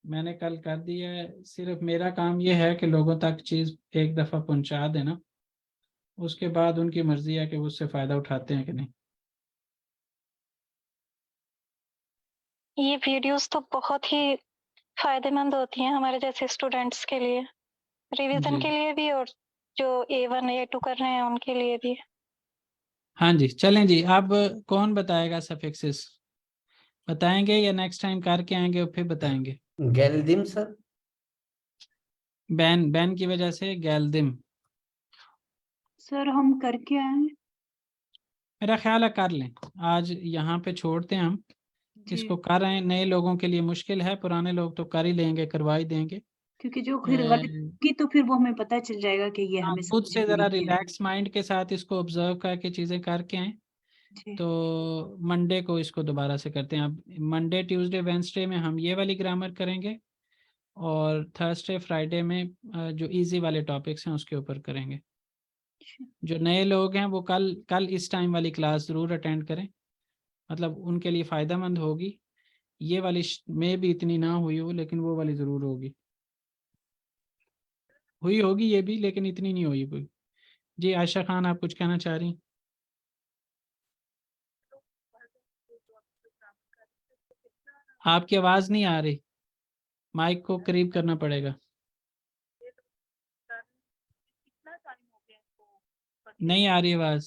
मैंने कल कर दिया है। सिर्फ मेरा काम ये है कि लोगों तक चीज़ एक दफ़ा पहुंचा देना, उसके बाद उनकी मर्जी है कि वो उससे फ़ायदा उठाते हैं कि नहीं। ये वीडियोस तो बहुत ही फायदेमंद होती हैं हमारे जैसे स्टूडेंट्स के लिए, रिवीजन जी के लिए भी और जो A1 A2 कर रहे हैं उनके लिए भी। हाँ जी, चलें जी। अब कौन बताएगा सफिक्सेस? बताएंगे या नेक्स्ट टाइम करके आएंगे और फिर बताएंगे? गैल्दिम सर। बैन बैन की वजह से गैल्दिम। सर हम करके आए हैं। मेरा ख्याल है कर लें, आज यहाँ पे छोड़ते हैं हम जी, इसको। कर रहे हैं, नए लोगों के लिए मुश्किल है, पुराने लोग तो कर ही लेंगे, करवा ही देंगे। क्योंकि जो फिर गलती की तो फिर वो हमें पता चल जाएगा कि ये हाँ, हमें खुद समझ से में ज़रा नहीं आया। रिलैक्स माइंड के साथ इसको ऑब्जर्व करके चीज़ें करके आएँ, जी, तो मंडे को इसको दोबारा से करते हैं। अब मंडे ट्यूसडे वेडनेसडे में हम ये वाली ग्रामर करेंगे और थर्सडे फ्राइडे में जो इजी वाले टॉपिक्स हैं उसके ऊपर करेंगे। जो नए लोग हैं वो कल कल इस टाइम वाली क्लास ज़रूर अटेंड करें, मतलब उनके लिए फ़ायदेमंद होगी। ये वाली में भी इतनी ना हुई हो, लेकिन वो वाली ज़रूर होगी। हुई होगी ये भी, लेकिन इतनी नहीं हुई हुई। जी आयशा खान, आप कुछ कहना चाह रही? आपकी आवाज़ नहीं आ रही, माइक को करीब करना पड़ेगा। नहीं आ रही आवाज़।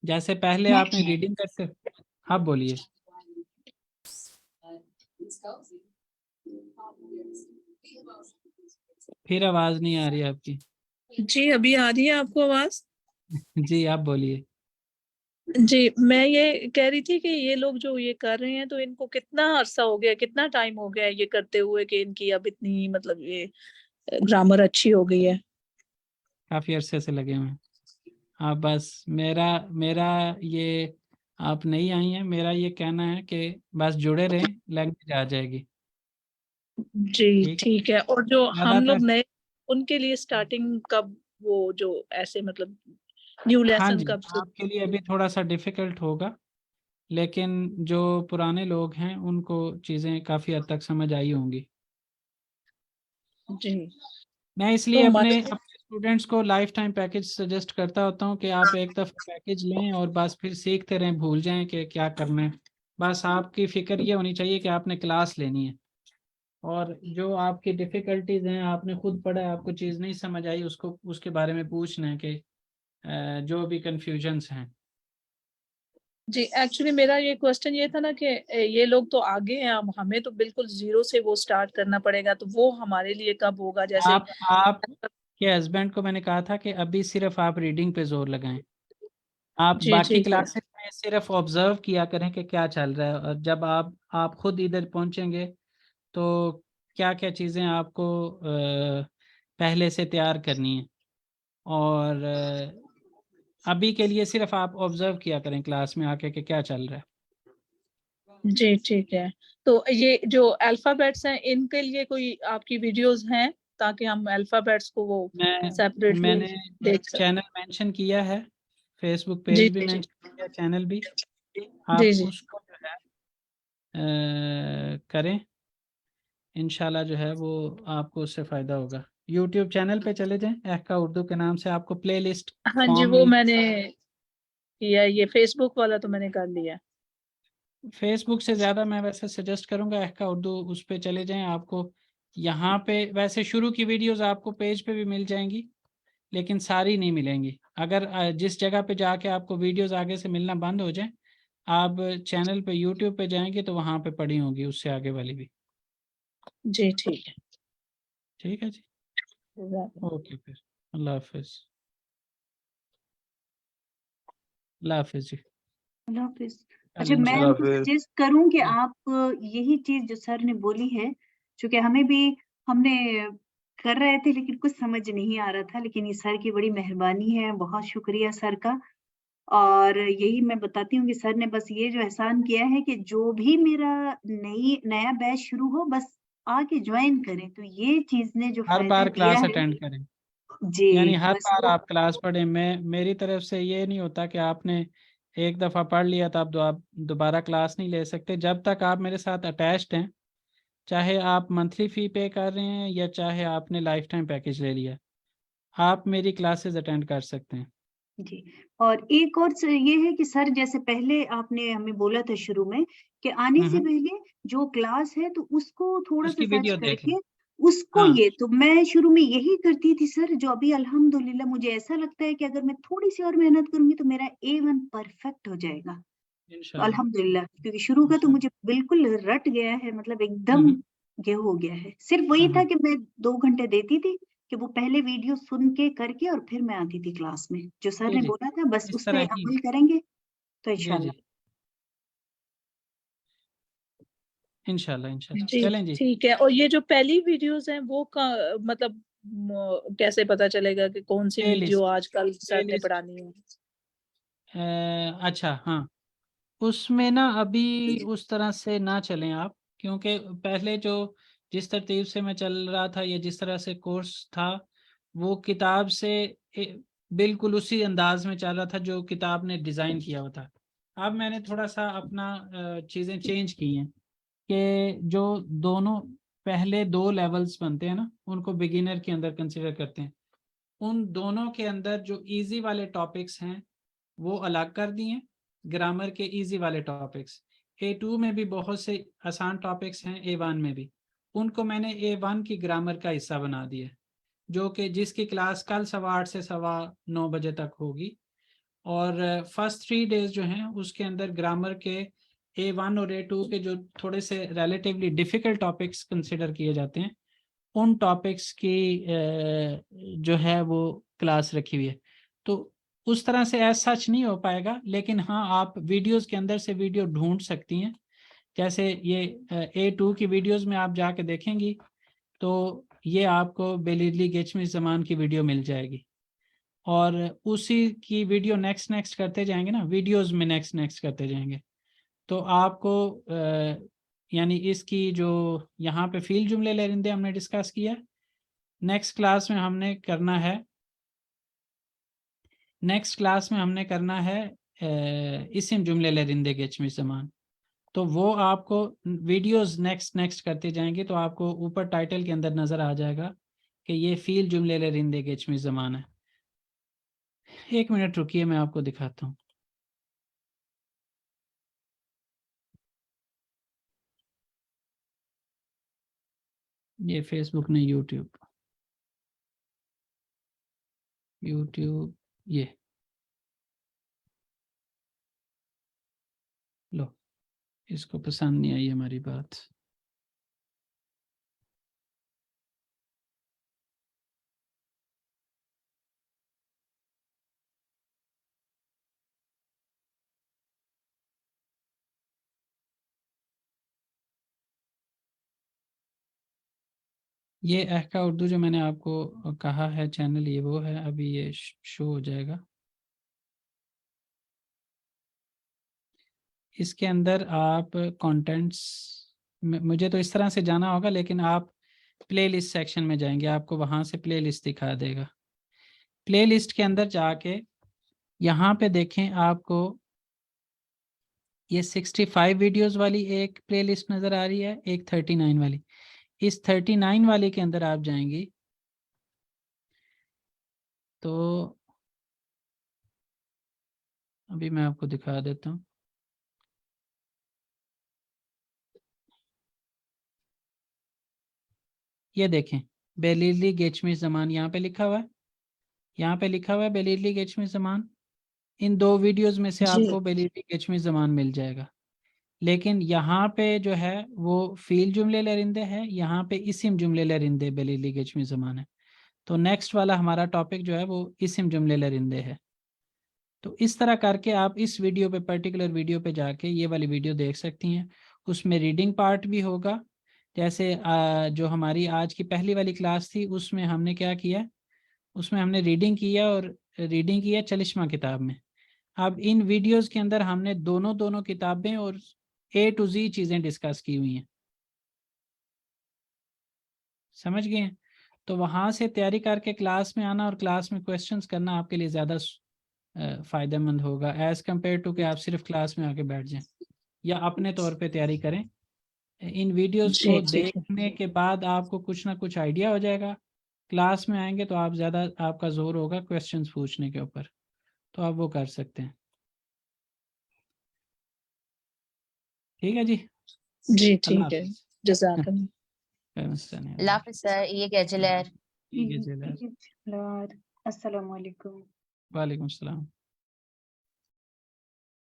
जैसे पहले आपने रीडिंग करते, आप बोलिए। फिर आवाज़ नहीं आ रही आपकी। जी अभी आ रही है आपको आवाज? जी आप बोलिए। जी मैं ये कह रही थी कि ये लोग जो ये कर रहे हैं तो इनको कितना अरसा हो गया, कितना टाइम हो गया है ये करते हुए कि इनकी अब इतनी मतलब ये ग्रामर अच्छी हो गई है? काफ़ी अरसे से लगे हुए हैं आप। बस मेरा मेरा ये, आप नहीं आई हैं, मेरा ये कहना है कि बस जुड़े रहें, लैंग्वेज आ जाएगी। जी ठीक है। ठीक है। और जो हम लोग ज़्यादातर, नए, उनके लिए स्टार्टिंग कब, वो जो ऐसे मतलब न्यू हाँ लेसन जी, कब से? आपके लिए अभी थोड़ा सा डिफ़िकल्ट होगा, लेकिन जो पुराने लोग हैं उनको चीज़ें काफ़ी हद तक समझ आई होंगी। जी मैं इसलिए तो अपने स्टूडेंट्स को लाइफ टाइम पैकेज सजेस्ट करता होता हूँ कि आप एक दफ़ा पैकेज लें और बस फिर सीखते रहें, भूल जाएं कि क्या करना है। बस आपकी फ़िक्र ये होनी चाहिए कि आपने क्लास लेनी है, और जो आपकी डिफ़िकल्टीज हैं आपने खुद पढ़ा है, आपको चीज़ नहीं समझ आई, उसको उसके बारे में पूछना है कि जो भी कन्फ्यूजन्स हैं। जी एक्चुअली मेरा ये क्वेश्चन ये था ना कि ये लोग तो आगे हैं, अब हमें तो बिल्कुल जीरो से वो स्टार्ट करना पड़ेगा, तो वो हमारे लिए कब होगा? जैसे आप के हस्बैंड को मैंने कहा था कि अभी सिर्फ आप रीडिंग पे जोर लगाएं, आप जी बाकी ठीक है। क्लासेस में सिर्फ ऑब्जर्व किया करें कि क्या चल रहा है, और जब आप खुद इधर पहुंचेंगे तो क्या क्या चीज़ें आपको पहले से तैयार करनी है, और अभी के लिए सिर्फ आप ऑब्जर्व किया करें क्लास में आके कि क्या चल रहा है। जी ठीक है। तो ये जो अल्फाबेट्स हैं इनके लिए कोई आपकी वीडियोस हैं ताकि हम अल्फाबेट्स को वो सेपरेटली मैंने देख सकें? चैनल मेंशन किया है, फेसबुक जी पेज भी जी जी मेंशन किया, चैनल भी। जी आप जी उसको जो है करें, इंशाल्लाह जो है वो आपको उससे फ़ायदा होगा। यूट्यूब चैनल पे चले जाएं, एहका उर्दू के नाम से आपको प्लेलिस्ट हाँ जी फॉर्म वो मिल। मैंने किया, ये फेसबुक वाला तो मैंने कर लिया। फेसबुक से ज़्यादा मैं वैसे सजेस्ट करूंगा एहका उर्दू, उस पे चले जाएं। आपको यहाँ पे वैसे शुरू की वीडियोस आपको पेज पे भी मिल जाएंगी, लेकिन सारी नहीं मिलेंगी। अगर जिस जगह पे जाके आपको वीडियोस आगे से मिलना बंद हो जाए, आप चैनल पे यूट्यूब पे जाएंगे तो वहाँ पे पड़ी होंगी उससे आगे वाली भी। जी ठीक है। ठीक है जी, ओके फिर, अल्लाह हाफिज़। अल्लाह हाफिज़ जी। अल्लाह हाफिज। कल अच्छा मैं इंशाल्लाह। उनको सजेस्ट करूं कि जी। आप यही चीज जो सर ने बोली है, चूंकि हमें भी, हमने कर रहे थे लेकिन कुछ समझ नहीं आ रहा था, लेकिन ये सर की बड़ी मेहरबानी है, बहुत शुक्रिया सर का। और यही मैं बताती हूँ कि सर ने बस ये जो एहसान किया है कि जो भी मेरा नया बैच शुरू हो बस आके ज्वाइन करें, तो ये चीज ने जो हर फायदा बार दिया क्लास है। अटेंड करें, जी यानी हर बस बार वो। आप क्लास पढ़ें। मैं मेरी तरफ से ये नहीं होता कि आपने एक दफ़ा पढ़ लिया तो आप दोबारा क्लास नहीं ले सकते। जब तक आप मेरे साथ अटैच्ड हैं, चाहे आप मंथली फ़ी पे कर रहे हैं या चाहे आपने लाइफ टाइम पैकेज ले लिया, आप मेरी क्लासेस अटेंड कर सकते हैं। जी, और एक और ये है कि सर जैसे पहले आपने हमें बोला था शुरू में कि आने से हम्म, पहले जो क्लास है तो उसको थोड़ा सा उसकी सर्च वीडियो देख करके लें। उसको हाँ, ये, तो मैं शुरू में यही करती थी सर, जो अभी अल्हम्दुलिल्लाह मुझे ऐसा लगता है कि अगर मैं थोड़ी सी और मेहनत करूंगी तो मेरा A1 परफेक्ट हो जाएगा। तो इंशाल्लाह अल्हम्दुलिल्लाह, क्योंकि शुरू का तो इंशाल्लाह। मुझे बिल्कुल रट गया है, मतलब एकदम हम्म, ये हो गया है। सिर्फ वही था हम्म, कि मैं 2 घंटे देती थी कि वो पहले वीडियो सुन के करके और फिर मैं आती थी क्लास में। जो सर जी ने जी, बोला था बस इस उस पे तरह ही। अमल करेंगे तो जी जी, इंशाल्लाह। इंशाल्लाह इंशाल्लाह, जी चलें जी। ठीक है। और ये जो पहली वीडियोस हैं वो मतलब कैसे पता चलेगा कि कौन सी प्ले वीडियो लिस्ट, आजकल प्ले सर ने लिस्ट। पढ़ानी है? अच्छा हाँ, उसमें ना अभी उस तरह से ना चलें आप, क्योंकि पहले जो जिस तरतीब से मैं चल रहा था या जिस तरह से कोर्स था, वो किताब से बिल्कुल उसी अंदाज में चल रहा था जो किताब ने डिज़ाइन किया हुआ था। अब मैंने थोड़ा सा अपना चीज़ें चेंज की हैं कि जो दोनों पहले 2 लेवल्स बनते हैं ना, उनको बिगिनर के अंदर कंसिडर करते हैं। उन दोनों के अंदर जो इजी वाले टॉपिक्स हैं वो अलग कर दिए, ग्रामर के इजी वाले टॉपिक्स। A2 में भी बहुत से आसान टॉपिक्स हैं, A1 में भी, उनको मैंने A1 की ग्रामर का हिस्सा बना दिया, जो कि जिसकी क्लास कल 8:15 से 9:15 बजे तक होगी। और फर्स्ट 3 डेज जो हैं उसके अंदर ग्रामर के A1 और A2 के जो थोड़े से रिलेटिवली डिफ़िकल्ट टॉपिक्स कंसिडर किए जाते हैं, उन टॉपिक्स की जो है वो क्लास रखी हुई है। तो उस तरह से एज सच नहीं हो पाएगा, लेकिन हाँ आप वीडियोस के अंदर से वीडियो ढूंढ सकती हैं। जैसे ये A2 की वीडियोस में आप जाके देखेंगी तो ये आपको बेलिडली गेचमी ज़मान की वीडियो मिल जाएगी, और उसी की वीडियो नेक्स्ट नेक्स्ट करते जाएंगे ना, वीडियोस में नेक्स्ट नेक्स्ट करते जाएंगे, तो आपको यानी इसकी जो यहाँ पे फील जुमले लरिंदे हमने डिस्कस किया, नेक्स्ट क्लास में हमने करना है, इसिम जुमले लरिंदे गेचमी ज़मान। तो वो आपको वीडियोस नेक्स्ट नेक्स्ट करते जाएंगे तो आपको ऊपर टाइटल के अंदर नज़र आ जाएगा कि ये फील जुमले लरिंदे गेचमी ज़मान है। 1 मिनट रुकिए, मैं आपको दिखाता हूँ। ये फेसबुक ने यूट्यूब ये लो, इसको पसंद नहीं आई हमारी बात। ये अहका उर्दू जो मैंने आपको कहा है चैनल, ये वो है, अभी ये शो हो जाएगा। इसके अंदर आप कंटेंट्स, मुझे तो इस तरह से जाना होगा, लेकिन आप प्लेलिस्ट सेक्शन में जाएंगे, आपको वहाँ से प्लेलिस्ट दिखा देगा। प्लेलिस्ट के अंदर जाके यहाँ पे देखें, आपको ये 65 वीडियोस वाली एक प्लेलिस्ट नज़र आ रही है, एक 39 वाली। इस 39 वाले के अंदर आप जाएंगी तो अभी मैं आपको दिखा देता हूँ। ये देखें, बेलिली गेचमी ज़मान यहाँ पे लिखा हुआ है, यहाँ पे लिखा हुआ है बेलिली गेचमी ज़मान। इन 2 वीडियोस में से जी आपको बेलिली गेचमी ज़मान मिल जाएगा, लेकिन यहाँ पे जो है वो फील जुमले लरिंदे है, यहाँ पे इसिम जुमले लरिंदे बेलिली गेचमी ज़मान है। तो नेक्स्ट वाला हमारा टॉपिक जो है वो इसिम जुमले लरिंदे है। तो इस तरह करके आप इस वीडियो पे, पर्टिकुलर वीडियो पे जाके ये वाली वीडियो देख सकती हैं। उसमें रीडिंग पार्ट भी होगा, जैसे जो हमारी आज की पहली वाली क्लास थी उसमें हमने क्या किया, उसमें हमने रीडिंग किया, और रीडिंग किया चलिश्मा किताब में। अब इन वीडियोस के अंदर हमने दोनों किताबें और A to Z चीज़ें डिस्कस की हुई हैं, समझ गए हैं? तो वहाँ से तैयारी करके क्लास में आना और क्लास में क्वेश्चंस करना आपके लिए ज़्यादा फ़ायदेमंद होगा एज़ कम्पेयर टू कि आप सिर्फ क्लास में आके बैठ जाएं, या अपने तौर पे तैयारी करें। इन वीडियोस जी को ठीक है। देखने के बाद आपको कुछ ना कुछ आइडिया हो जाएगा। क्लास में आएंगे तो आप ज़्यादा, आपका जोर होगा क्वेश्चंस पूछने के ऊपर, तो आप वो कर सकते हैं। ठीक है जी, जी अल्लाह ठीक है, हाफिज। जज़ाकल्लाह। अल्लाह हाफिज सर, ये गैजेलर। ठीक है, अस्सलाम वालेकुम। वालेकुम सलाम।